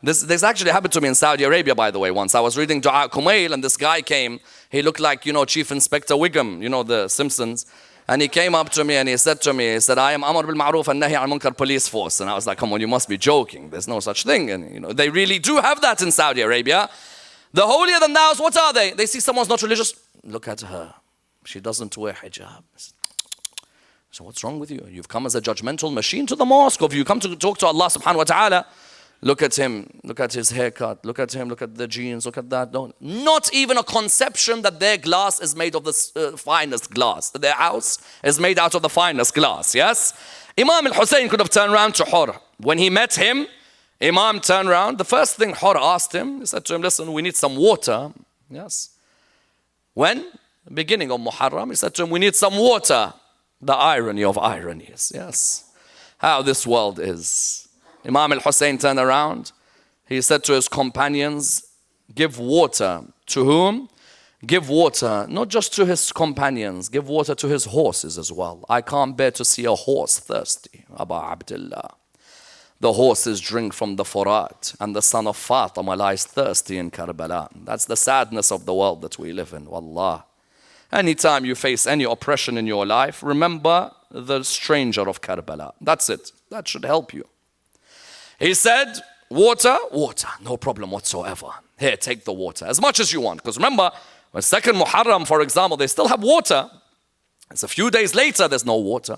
This actually happened to me in Saudi Arabia, by the way, once. I was reading Du'a Kumail and this guy came. He looked like, Chief Inspector Wiggum, the Simpsons. And he came up to me and he said, I am Ammar bil Ma'ruf and Nahi an Munkar police force. And I was like, come on, you must be joking. There's no such thing. And, they really do have that in Saudi Arabia. The holier than thous, what are they? They see someone's not religious. Look at her. She doesn't wear hijab. So what's wrong with you? You've come as a judgmental machine to the mosque, or have you come to talk to Allah subhanahu wa ta'ala? Look at him, look at his haircut, look at him, look at the jeans, look at that. Not even a conception that their glass is made of the finest glass. Their house is made out of the finest glass, yes? Imam al-Hussein could have turned around to Hurr. When he met him, Imam turned around. The first thing Hurr asked him, he said to him, listen, we need some water. Yes. When? Beginning of Muharram, he said to him, we need some water. The irony of ironies, yes. How this world is. Imam al-Hussein turned around. He said to his companions, give water. To whom? Give water, not just to his companions, give water to his horses as well. I can't bear to see a horse thirsty, Aba Abdullah. The horses drink from the Furat, and the son of Fatima lies thirsty in Karbala. That's the sadness of the world that we live in, wallah. Anytime you face any oppression in your life, remember the stranger of Karbala. That's it. That should help you. He said, water, no problem whatsoever. Here, take the water, as much as you want. Because remember, when second Muharram, for example, they still have water. It's a few days later, there's no water.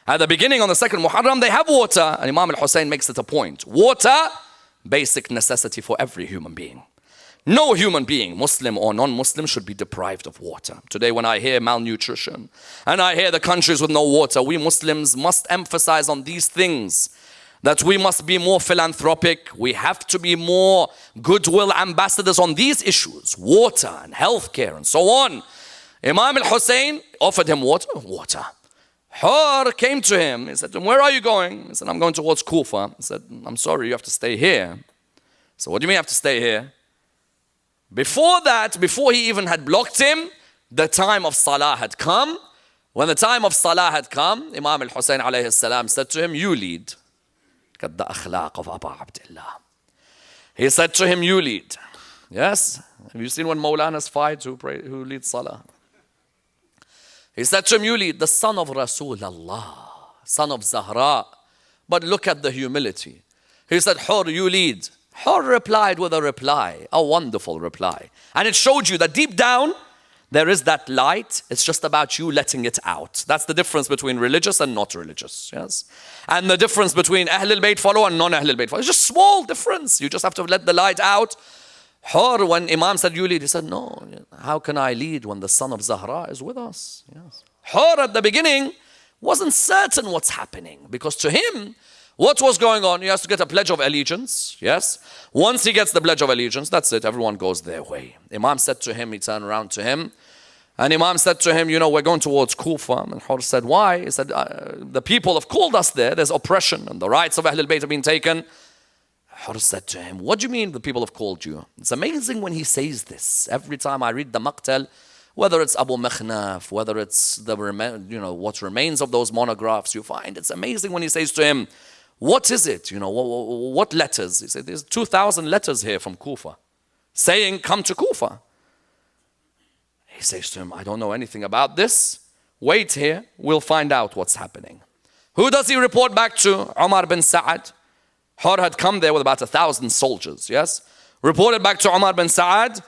At the beginning on the second Muharram, they have water. And Imam al-Hussein makes it a point. Water, basic necessity for every human being. No human being, Muslim or non-Muslim, should be deprived of water. Today when I hear malnutrition and I hear the countries with no water, we Muslims must emphasize on these things. That we must be more philanthropic. We have to be more goodwill ambassadors on these issues. Water and healthcare and so on. Imam al-Hussein offered him water. Hurr came to him. He said to him, where are you going? He said, I'm going towards Kufa. He said, I'm sorry, you have to stay here. So what do you mean you have to stay here? Before that, before he even had blocked him, the time of Salah had come. When the time of Salah had come, Imam al-Hussein alayhi salam said to him, you lead. Look at the akhlaq of Aba Abdullah. He said to him, you lead. Yes? Have you seen when Mawlanas fight, who leads Salah? He said to him, you lead. The son of Rasulullah, son of Zahra. But look at the humility. He said, Hurr, you lead. Hurr replied with a reply, a wonderful reply. And it showed you that deep down, there is that light. It's just about you letting it out. That's the difference between religious and not religious. Yes? And the difference between Ahlul Bayt follower and non-Ahlul Bayt follower. It's just small difference. You just have to let the light out. Hurr, when Imam said, you lead, he said, no, how can I lead when the son of Zahra is with us? Yes. Hurr at the beginning wasn't certain what's happening, because to him, what was going on? He has to get a pledge of allegiance. Yes. Once he gets the pledge of allegiance, that's it. Everyone goes their way. Imam said to him, he turned around to him. And Imam said to him, we're going towards Kufa. And Hurr said, why? He said, the people have called us there. There's oppression and the rights of Ahlul Bayt have been taken. Hurr said to him, what do you mean the people have called you? It's amazing when he says this. Every time I read the Maqtal, whether it's Abu Makhnaf, whether it's the what remains of those monographs, you find it's amazing when he says to him, what is it? What letters? He said, there's 2,000 letters here from Kufa saying, come to Kufa. He says to him, I don't know anything about this. Wait here, we'll find out what's happening. Who does he report back to? Umar bin Sa'ad. Hurr had come there with about 1,000 soldiers, yes? Reported back to Umar bin Sa'ad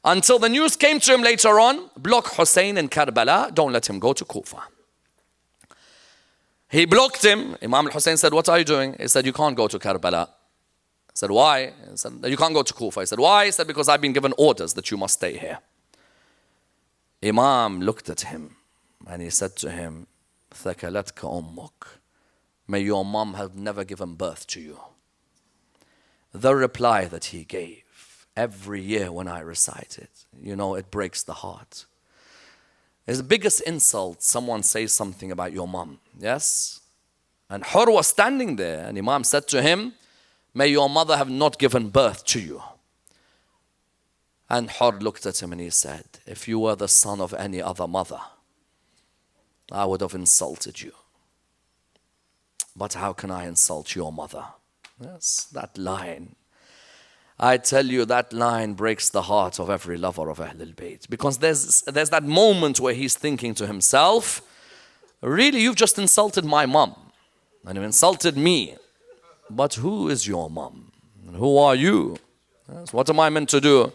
until the news came to him later on, block Hussein in Karbala, don't let him go to Kufa. He blocked him. Imam al-Hussein said, what are you doing? He said, you can't go to Karbala. He said, why? He said, you can't go to Kufa. He said, why? He said, because I've been given orders that you must stay here. Imam looked at him and he said to him, ثَكَلَتْكَ أُمُّكَ. May your mom have never given birth to you. The reply that he gave every year when I recite it. You know, it breaks the heart. It's the biggest insult, someone says something about your mom. Yes? And Hurr was standing there, and Imam said to him, may your mother have not given birth to you. And Hurr looked at him and he said, if you were the son of any other mother, I would have insulted you. But how can I insult your mother? Yes, that line. I tell you, that line breaks the heart of every lover of Ahlul Bayt. Because there's that moment where he's thinking to himself, really, you've just insulted my mom. And you've insulted me. But who is your mom? And who are you? Yes, what am I meant to do?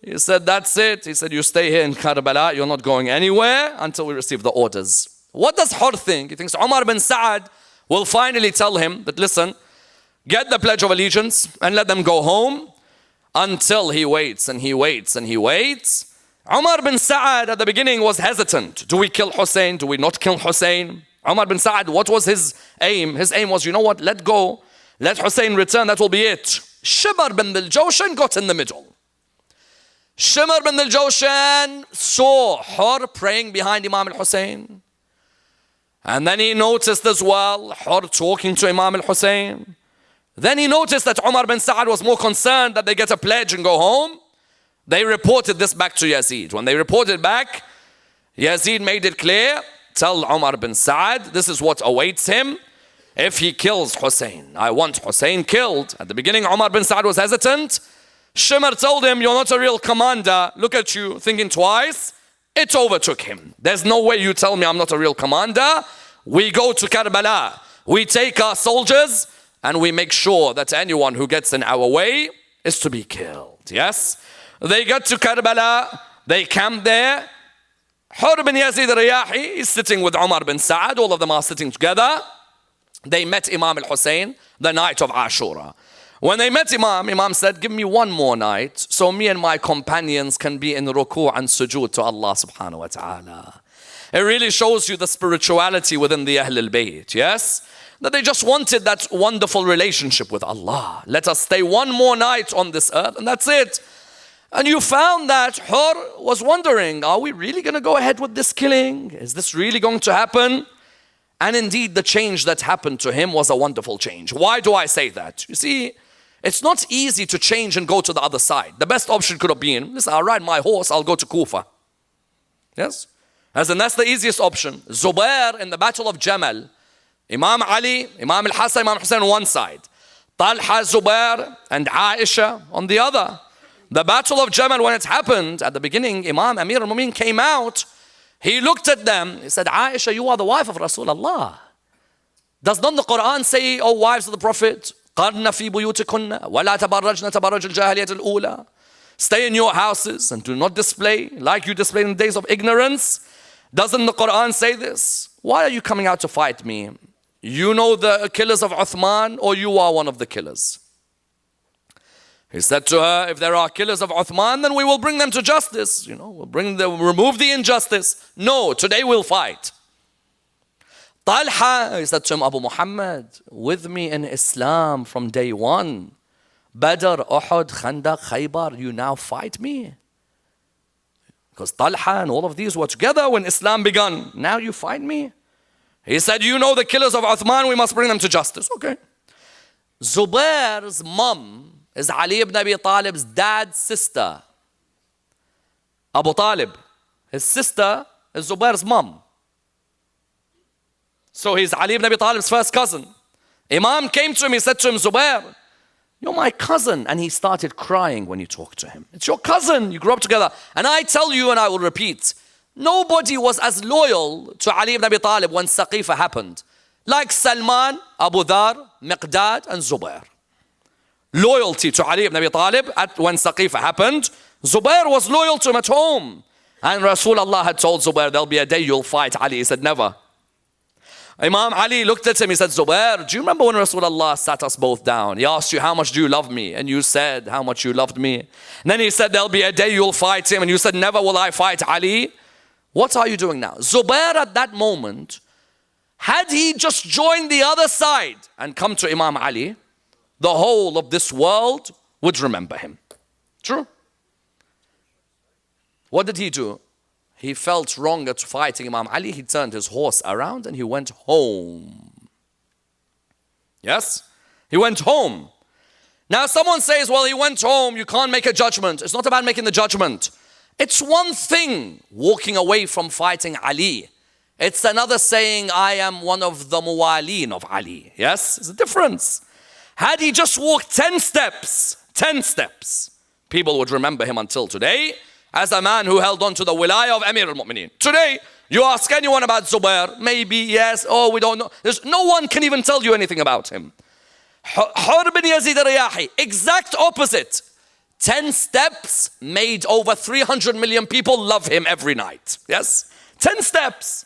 He said, that's it. He said, you stay here in Karbala. You're not going anywhere until we receive the orders. What does Hurr think? He thinks Umar bin Sa'ad will finally tell him that, listen, get the Pledge of Allegiance and let them go home. Until he waits and he waits and he waits. Umar bin Sa'ad at the beginning was hesitant. Do we kill Hussein? Do we not kill Hussein? Umar bin Sa'ad, what was his aim? His aim was, you know what, let go. Let Hussein return, that will be it. Shimr bin al-Jawshan got in the middle. Shimr bin al-Jawshan saw Hurr praying behind Imam al-Hussein. And then he noticed as well Hurr talking to Imam al-Hussein. Then he noticed that Umar bin Sa'ad was more concerned that they get a pledge and go home. They reported this back to Yazid. When they reported back, Yazid made it clear, tell Umar bin Sa'ad, this is what awaits him if he kills Hussein. I want Hussein killed. At the beginning, Umar bin Sa'ad was hesitant. Shimr told him, you're not a real commander. Look at you, thinking twice. It overtook him. There's no way you tell me I'm not a real commander. We go to Karbala. We take our soldiers and we make sure that anyone who gets in our way is to be killed. Yes? They get to Karbala. They camp there. Hurr ibn Yazid Riyahi is sitting with Umar bin Sa'ad. All of them are sitting together. They met Imam al-Hussein the night of Ashura. When they met Imam said, give me one more night so me and my companions can be in ruku' and sujood to Allah subhanahu wa ta'ala. It really shows you the spirituality within the Ahlul Bayt, yes? That they just wanted that wonderful relationship with Allah. Let us stay one more night on this earth and that's it. And you found that Hurr was wondering, are we really going to go ahead with this killing? Is this really going to happen? And indeed, the change that happened to him was a wonderful change. Why do I say that? You see, it's not easy to change and go to the other side. The best option could have been, listen, I'll ride my horse, I'll go to Kufa. Yes? As in, that's the easiest option. Zubair in the Battle of Jamal, Imam Ali, Imam al-Hassan, Imam Hussein on one side. Talha, Zubair, and Aisha on the other. The Battle of Jamal, when it happened, at the beginning, Imam Amir al-Mu'minin came out. He looked at them. He said, Aisha, you are the wife of Rasulullah. Does not the Quran say, O wives of the Prophet, قَرْنَ فِي بُيُوتِكُنَّ وَلَا تَبَرَّجْنَ تَبَرَّجُ الْجَاهِلِيَّةِ الْأُولَى. Stay in your houses and do not display like you displayed in the days of ignorance. Doesn't the Quran say this? Why are you coming out to fight me? You know the killers of Uthman, or you are one of the killers? He said to her, if there are killers of Uthman, then we will bring them to justice. You know, we'll remove the injustice. No, today we'll fight. Talha, he said to him, Abu Muhammad, with me in Islam from day one. Badr, Uhud, Khandaq, Khaybar, you now fight me? Because Talha and all of these were together when Islam began. Now you fight me? He said, you know the killers of Uthman, we must bring them to justice. Okay. Zubair's mom is Ali ibn Abi Talib's dad's sister. Abu Talib. His sister is Zubair's mom. So he's Ali ibn Abi Talib's first cousin. Imam came to him, he said to him, Zubair, you're my cousin. And he started crying when you talked to him. It's your cousin, you grew up together. And I tell you, and I will repeat, nobody was as loyal to Ali ibn Abi Talib when Saqifa happened. Like Salman, Abu Dhar, Miqdad, and Zubair. Loyalty to Ali ibn Abi Talib when Saqifa happened. Zubair was loyal to him at home. And Rasulullah had told Zubair, there'll be a day you'll fight Ali. He said, never. Imam Ali looked at him, he said, Zubair, do you remember when Rasulullah sat us both down? He asked you, how much do you love me? And you said, how much you loved me. And then he said, there'll be a day you'll fight him. And you said, never will I fight Ali. What are you doing now? Zubair at that moment, had he just joined the other side and come to Imam Ali, the whole of this world would remember him. True. What did he do? He felt wrong at fighting Imam Ali. He turned his horse around and he went home. Yes? He went home. Now someone says, well, he went home, you can't make a judgment. It's not about making the judgment. It's one thing walking away from fighting Ali. It's another saying, I am one of the muwalin of Ali. Yes? There's a difference. Had he just walked 10 steps, people would remember him until today as a man who held on to the wilayah of Amir al-Mu'mineen. Today, you ask anyone about Zubair, maybe, yes, oh, we don't know. No one can even tell you anything about him. Hurr ibn Yazid Riyahi, exact opposite. 10 steps made over 300 million people love him every night. Yes? 10 steps.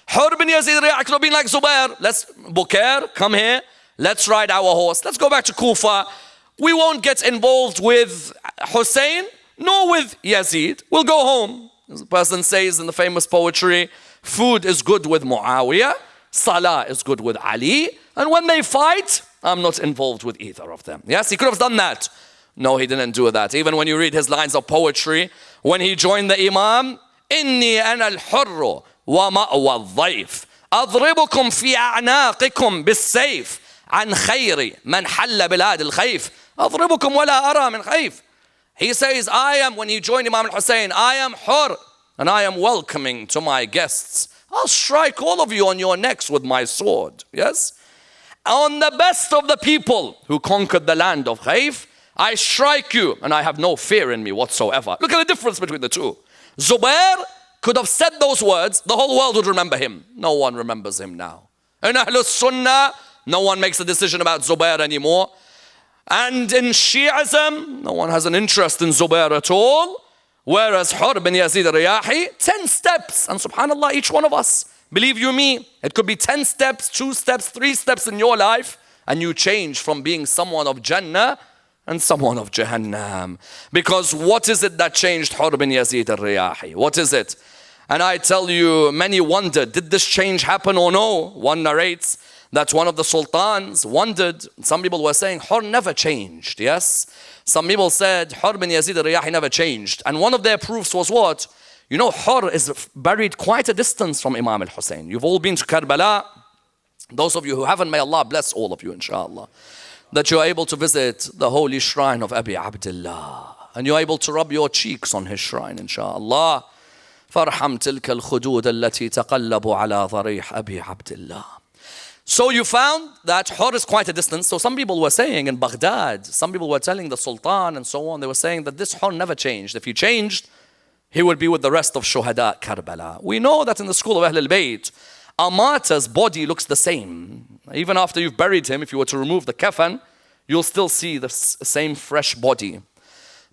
Hurr ibn Yazid Riyahi could have been like Zubair. Let's, Bukair, come here. Let's ride our horse. Let's go back to Kufa. We won't get involved with Hussein, nor with Yazid. We'll go home. As the person says in the famous poetry, food is good with Muawiyah, Salah is good with Ali, and when they fight, I'm not involved with either of them. Yes, he could have done that. No, he didn't do that. Even when you read his lines of poetry, when he joined the Imam, إني أنا الحر ومأوى الضيف أضربكم في أعناقكم بالسيف عن خير من حل بلاد الخيف أضربكم ولا أرى من خيف. He says, I am, when he joined Imam al-Hussein, I am Hurr, and I am welcoming to my guests. I'll strike all of you on your necks with my sword. Yes? On the best of the people who conquered the land of Khayf, I strike you, and I have no fear in me whatsoever. Look at the difference between the two. Zubair could have said those words, the whole world would remember him. No one remembers him now. In Ahlus Sunnah, no one makes a decision about Zubair anymore. And in Shi'ism, no one has an interest in Zubair at all. Whereas Hurr ibn Yazid Riyahi, 10 steps. And subhanAllah, each one of us, believe you me, it could be 10 steps, 2 steps, 3 steps in your life. And you change from being someone of Jannah and someone of Jahannam. Because what is it that changed Hurr ibn Yazid Riyahi? What is it? And I tell you, many wondered, did this change happen or no? One narrates that one of the sultans wondered. Some people were saying Hurr never changed, yes? Some people said Hurr ibn Yazid al-Riyahi never changed. And one of their proofs was what? You know, Hurr is buried quite a distance from Imam al-Hussein. You've all been to Karbala. Those of you who haven't, may Allah bless all of you, inshallah. That you're able to visit the holy shrine of Abi Abdullah. And you're able to rub your cheeks on his shrine, inshallah. فارحم تلك الخدود التي تقلب على ضريح أبي عبد الله. So you found that Hurr is quite a distance. So some people were saying in Baghdad, some people were telling the Sultan and so on, they were saying that this Hurr never changed. If he changed, he would be with the rest of Shuhada Karbala. We know that in the school of Ahlul Bayt, a martyr's body looks the same. Even after you've buried him, if you were to remove the kafan, you'll still see the same fresh body.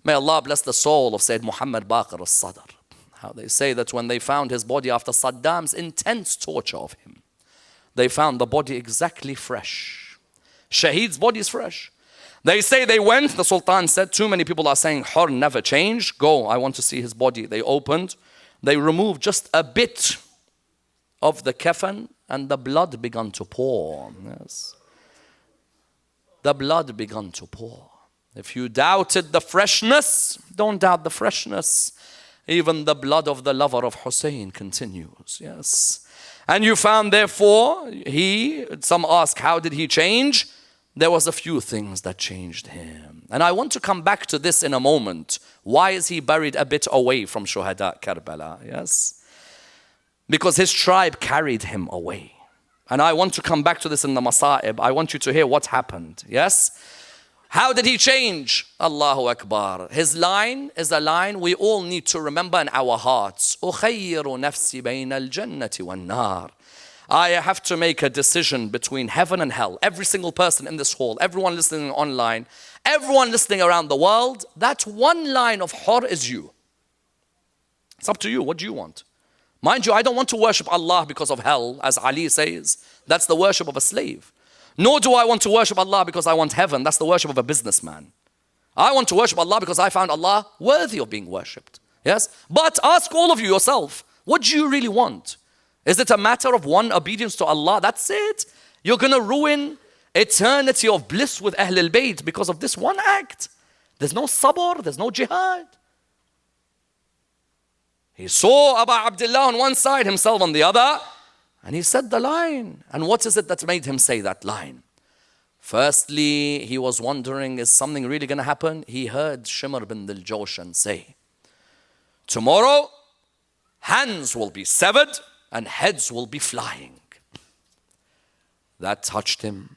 May Allah bless the soul of Sayyid Muhammad Baqir al-Sadr. How they say that when they found his body after Saddam's intense torture of him, they found the body exactly fresh. Shaheed's body is fresh. They say they went, the Sultan said, too many people are saying Hurr never changed. Go, I want to see his body. They opened, they removed just a bit of the kafan and the blood began to pour. Yes. The blood began to pour. If you doubted the freshness, don't doubt the freshness. Even the blood of the lover of Hussein continues. Yes. And you found, therefore, some ask, how did he change? There was a few things that changed him. And I want to come back to this in a moment. Why is he buried a bit away from Shuhada Karbala? Yes. Because his tribe carried him away. And I want to come back to this in the Masa'ib. I want you to hear what happened. Yes. How did he change? Allahu Akbar. His line is a line we all need to remember in our hearts. أُخَيِّرُ نَفْسِ بَيْنَ الْجَنَّةِ وَالنَّارِ. I have to make a decision between heaven and hell. Every single person in this hall, everyone listening online, everyone listening around the world, that one line of Hurr is you. It's up to you. What do you want? Mind you, I don't want to worship Allah because of hell, as Ali says. That's the worship of a slave. Nor do I want to worship Allah because I want heaven. That's the worship of a businessman. I want to worship Allah because I found Allah worthy of being worshipped. Yes? But ask all of you yourself, what do you really want? Is it a matter of one obedience to Allah? That's it. You're going to ruin eternity of bliss with Ahlul Bayt because of this one act. There's no sabr, there's no jihad. He saw Abu Abdullah on one side, himself on the other, and he said the line. And what is it that made him say that line? Firstly, he was wondering, is something really going to happen? He heard Hurr ibn Yazid say, tomorrow, hands will be severed and heads will be flying. That touched him.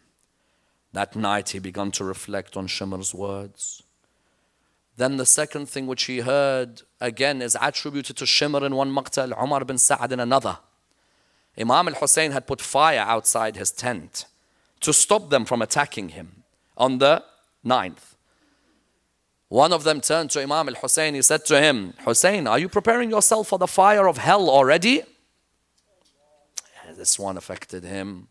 That night he began to reflect on Hurr's words. Then the second thing which he heard, again, is attributed to Hurr in one maqtal, Umar bin Sa'ad in another. Imam al-Hussein had put fire outside his tent to stop them from attacking him on the 9th. One of them turned to Imam al-Hussein. He said to him, Hussein, are you preparing yourself for the fire of hell already? This one affected him.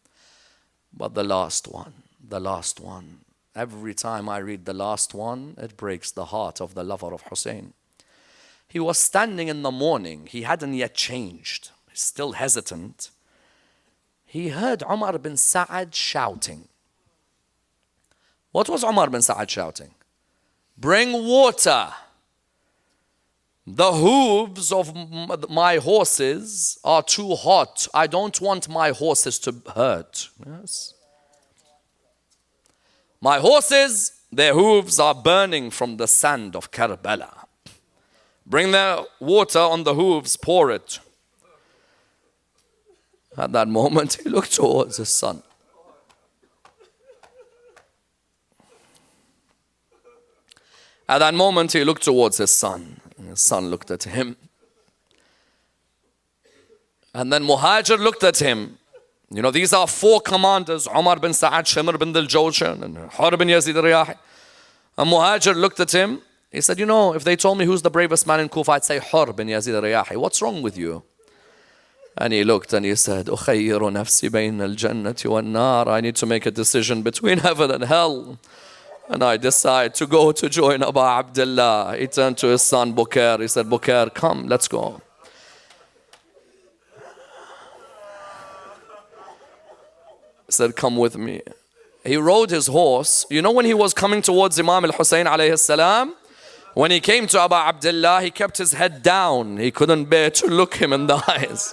But the last one. Every time I read the last one, it breaks the heart of the lover of Hussein. He was standing in the morning. He hadn't yet changed. He's still hesitant. He heard Umar bin Sa'ad shouting. What was Umar bin Sa'ad shouting? Bring water. The hooves of my horses are too hot. I don't want my horses to hurt. Yes. My horses, their hooves are burning from the sand of Karbala. Bring the water on the hooves, pour it. At that moment, he looked towards his son. At that moment, he looked towards his son. And his son looked at him. And then Muhajir looked at him. You know, these are 4 commanders, Umar bin Sa'ad, Hurr ibn Yazid, and Hurr ibn Yazid Riyahi. And Muhajir looked at him. He said, you know, if they told me who's the bravest man in Kufa, I'd say Hurr ibn Yazid Riyahi. What's wrong with you? And he looked and he said, أخير نفسي بين الجنة والنار. I need to make a decision between heaven and hell. And I decide to go to join Abu Abdullah. He turned to his son Bukair. He said, Bukair, come, let's go. He said, come with me. He rode his horse. You know when he was coming towards Imam al-Hussein alayhi salam, when he came to Abu Abdullah, he kept his head down. He couldn't bear to look him in the eyes.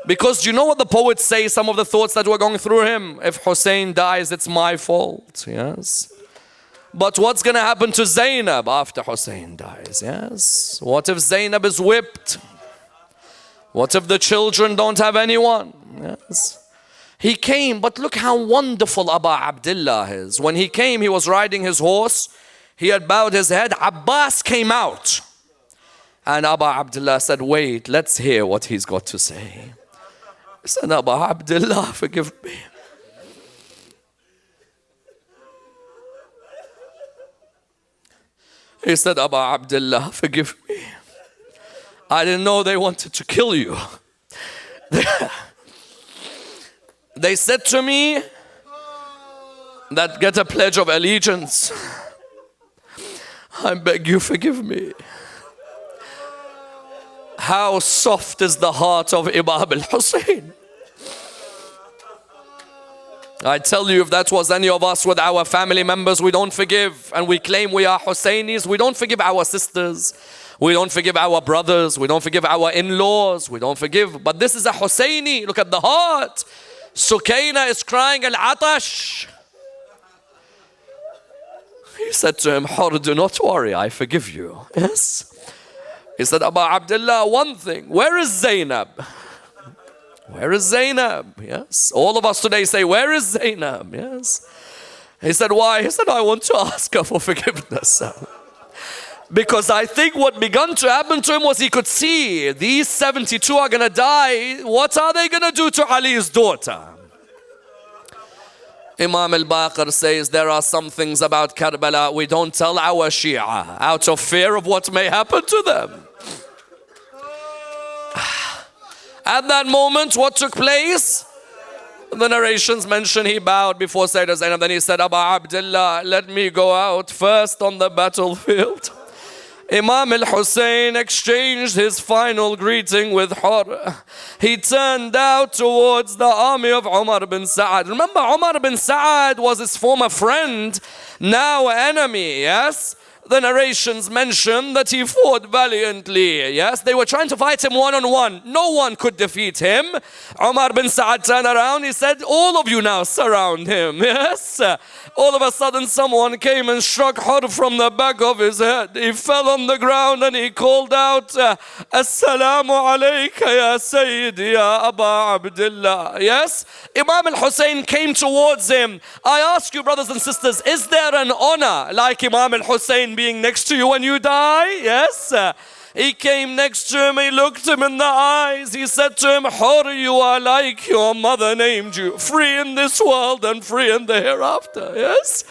Because you know what the poets say, some of the thoughts that were going through him? If Hussein dies, it's my fault. Yes. But what's going to happen to Zainab after Hussein dies? Yes. What if Zainab is whipped? What if the children don't have anyone? Yes. He came, but look how wonderful Abu Abdullah is. When he came, he was riding his horse. He had bowed his head. Abbas came out. And Abu Abdullah said, wait, let's hear what he's got to say. He said, Abu Abdullah, forgive me. He said, Abu Abdullah, forgive me. I didn't know they wanted to kill you. They said to me that get a pledge of allegiance. I beg you, forgive me. How soft is the heart of Imam al-Hussein. I tell you, if that was any of us with our family members, we don't forgive, and we claim we are Husseinis, we don't forgive our sisters, we don't forgive our brothers, we don't forgive our in-laws, we don't forgive. But this is a Husseini. Look at the heart. Sukaina is crying al-atash. He said to him, Hurr, do not worry, I forgive you. Yes. He said, Abu Abdullah, one thing, where is Zainab? Where is Zainab? Yes. All of us today say, where is Zainab? Yes. He said, why? He said, I want to ask her for forgiveness. Because I think what began to happen to him was he could see these 72 are going to die. What are they going to do to Ali's daughter? Imam al-Baqir says there are some things about Karbala we don't tell our Shia out of fear of what may happen to them. At that moment, what took place? The narrations mention he bowed before Sayyidah Zainab. Then he said, Abu Abdullah, let me go out first on the battlefield. Imam al-Hussein exchanged his final greeting with Hurr. He turned out towards the army of Umar bin Sa'ad. Remember, Umar bin Sa'ad was his former friend, now enemy, yes? the narrations mention that he fought valiantly. Yes, they were trying to fight him one-on-one. No one could defeat him. Umar bin Sa'ad turned around. He said, all of you now surround him. Yes. All of a sudden someone came and struck Hurr from the back of his head. He fell on the ground and he called out, Assalamu alayka ya Sayyidi ya Aba Abdullah. Yes. Imam al-Hussein came towards him. I ask you, brothers and sisters, is there an honor like Imam al-Hussein being next to you when you die? Yes. He came next to him, he looked him in the eyes, he said to him, Hurr, you are like your mother named you, free in this world and free in the hereafter. Yes?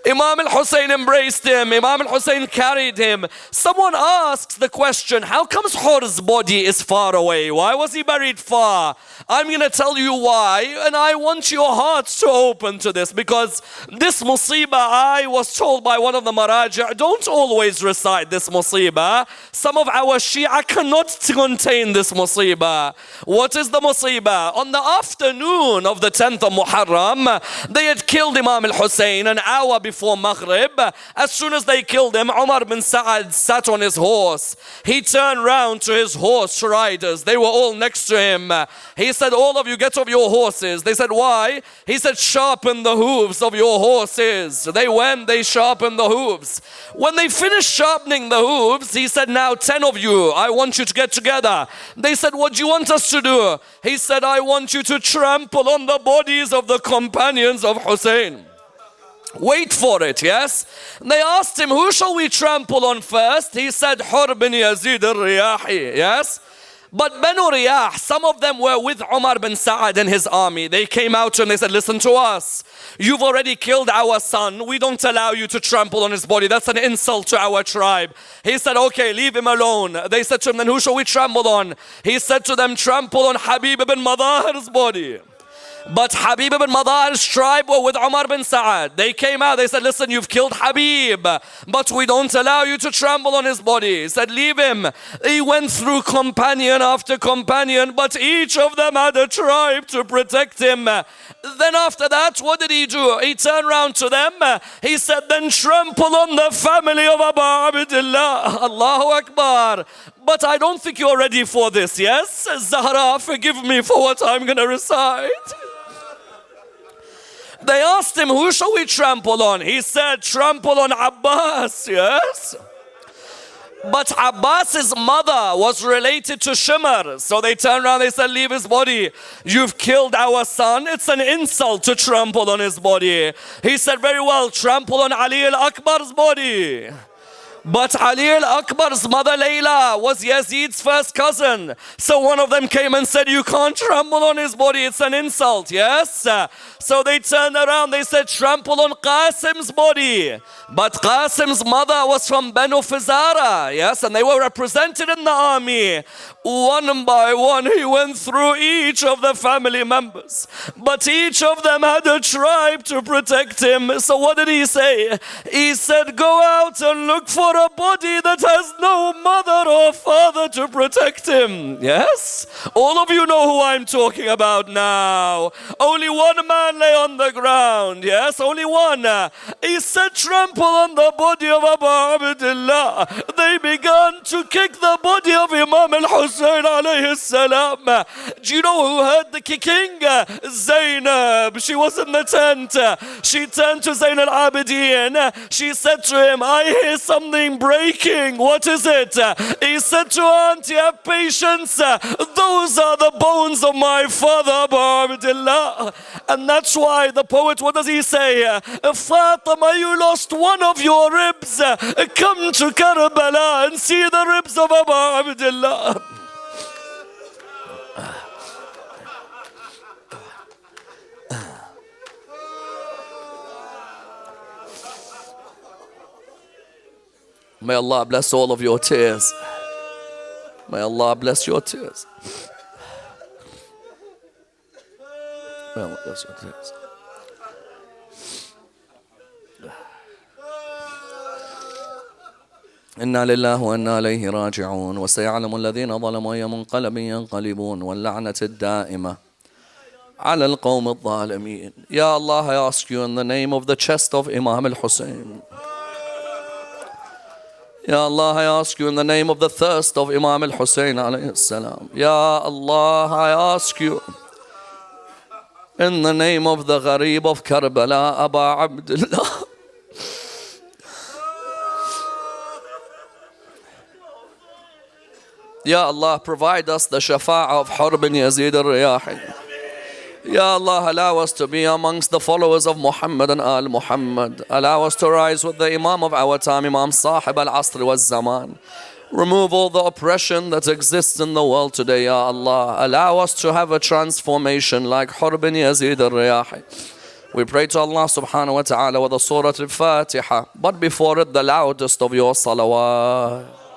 Imam al-Hussein embraced him, Imam al-Hussein carried him. Someone asks the question, how comes Hurr's body is far away? Why was he buried far? I'm going to tell you why, and I want your hearts to open to this, because this musibah, I was told by one of the maraji', don't always recite this musibah. Some of our Shia cannot contain this musibah. What is the musibah? On the afternoon of the 10th of Muharram, they had killed Imam al-Hussein an hour before Maghrib. As soon as they killed him, Umar bin Sa'ad sat on his horse. He turned round to his horse riders. They were all next to him. He said, all of you get off your horses. They said, why? He said, sharpen the hooves of your horses. They went, they sharpened the hooves. When they finished sharpening the hooves, he said, now 10 of you, I want you to get together. They said, what do you want us to do? He said, I want you to trample on the bodies of the companions of Hussein. Wait for it, yes? They asked him, who shall we trample on first? He said, Hurr ibn Yazid al-Riyahi, yes? But Banu Riyah, some of them were with Umar bin Sa'ad and his army. They came out to him, they said, listen to us. You've already killed our son. We don't allow you to trample on his body. That's an insult to our tribe. He said, okay, leave him alone. They said to him, then who shall we trample on? He said to them, trample on Habib ibn Madahir's body. But Habib ibn Madahir's tribe were with Umar bin Sa'ad. They came out, they said, listen, you've killed Habib, but we don't allow you to trample on his body. He said, leave him. He went through companion after companion, but each of them had a tribe to protect him. Then after that, what did he do? He turned around to them. He said, then trample on the family of Abu Abdullah. Allahu Akbar. But I don't think you're ready for this, yes? Zahra, forgive me for what I'm going to recite. They asked him, who shall we trample on? He said, trample on Abbas, yes? But Abbas's mother was related to Shimr. So they turned around, they said, leave his body. You've killed our son. It's an insult to trample on his body. He said, very well, trample on Ali al-Akbar's body. But Ali al-Akbar's mother Layla was Yazid's first cousin. So one of them came and said, you can't trample on his body, it's an insult, yes? So they turned around, they said, trample on Qasim's body. But Qasim's mother was from Banu Fazara, yes? And they were represented in the army. One by one, he went through each of the family members. But each of them had a tribe to protect him. So what did he say? He said, go out and look for a body that has no mother or father to protect him. Yes? All of you know who I'm talking about now. Only one man lay on the ground. Yes? Only one. He said, trample on the body of Abu Abdullah. They began to kick the body of Imam al-Hussein alayhi salam. Do you know who heard the kicking? Zainab. She was in the tent. She turned to Zain al-Abidin. She said to him, I hear something breaking. What is it? He said to her, auntie, have patience. Those are the bones of my father Abu Abdullah. And that's why the poet, what does he say? Fatima, you lost one of your ribs. Come to Karbala and see the ribs of Abu Abdullah. May Allah bless all of your tears. May Allah bless your tears. May Allah bless your tears. إنا لله وإنا إليه راجعون وسيعلم الذين ظلموا أي منقلب ينقلبون واللعنة الدائمة على القوم الظالمين. Ya Allah, I ask you in the name of the chest of Imam al-Hussein, Ya Allah, I ask you in the name of the thirst of Imam al-Hussein alayhi salam. Ya Allah, I ask you in the name of the Gharib of Karbala, Aba Abdullah. Ya Allah, provide us the shafa'ah of Hurr ibn Yazid al-Riyahi. Ya Allah, allow us to be amongst the followers of Muhammad and Al Muhammad. Allow us to rise with the Imam of our time, Imam Sahib al-Asr wa Zaman. Remove all the oppression that exists in the world today, Ya Allah. Allow us to have a transformation like Hurr ibn Yazid al-Riyahi. We pray to Allah subhanahu wa ta'ala with the Surah al-Fatiha, but before it the loudest of your salawat.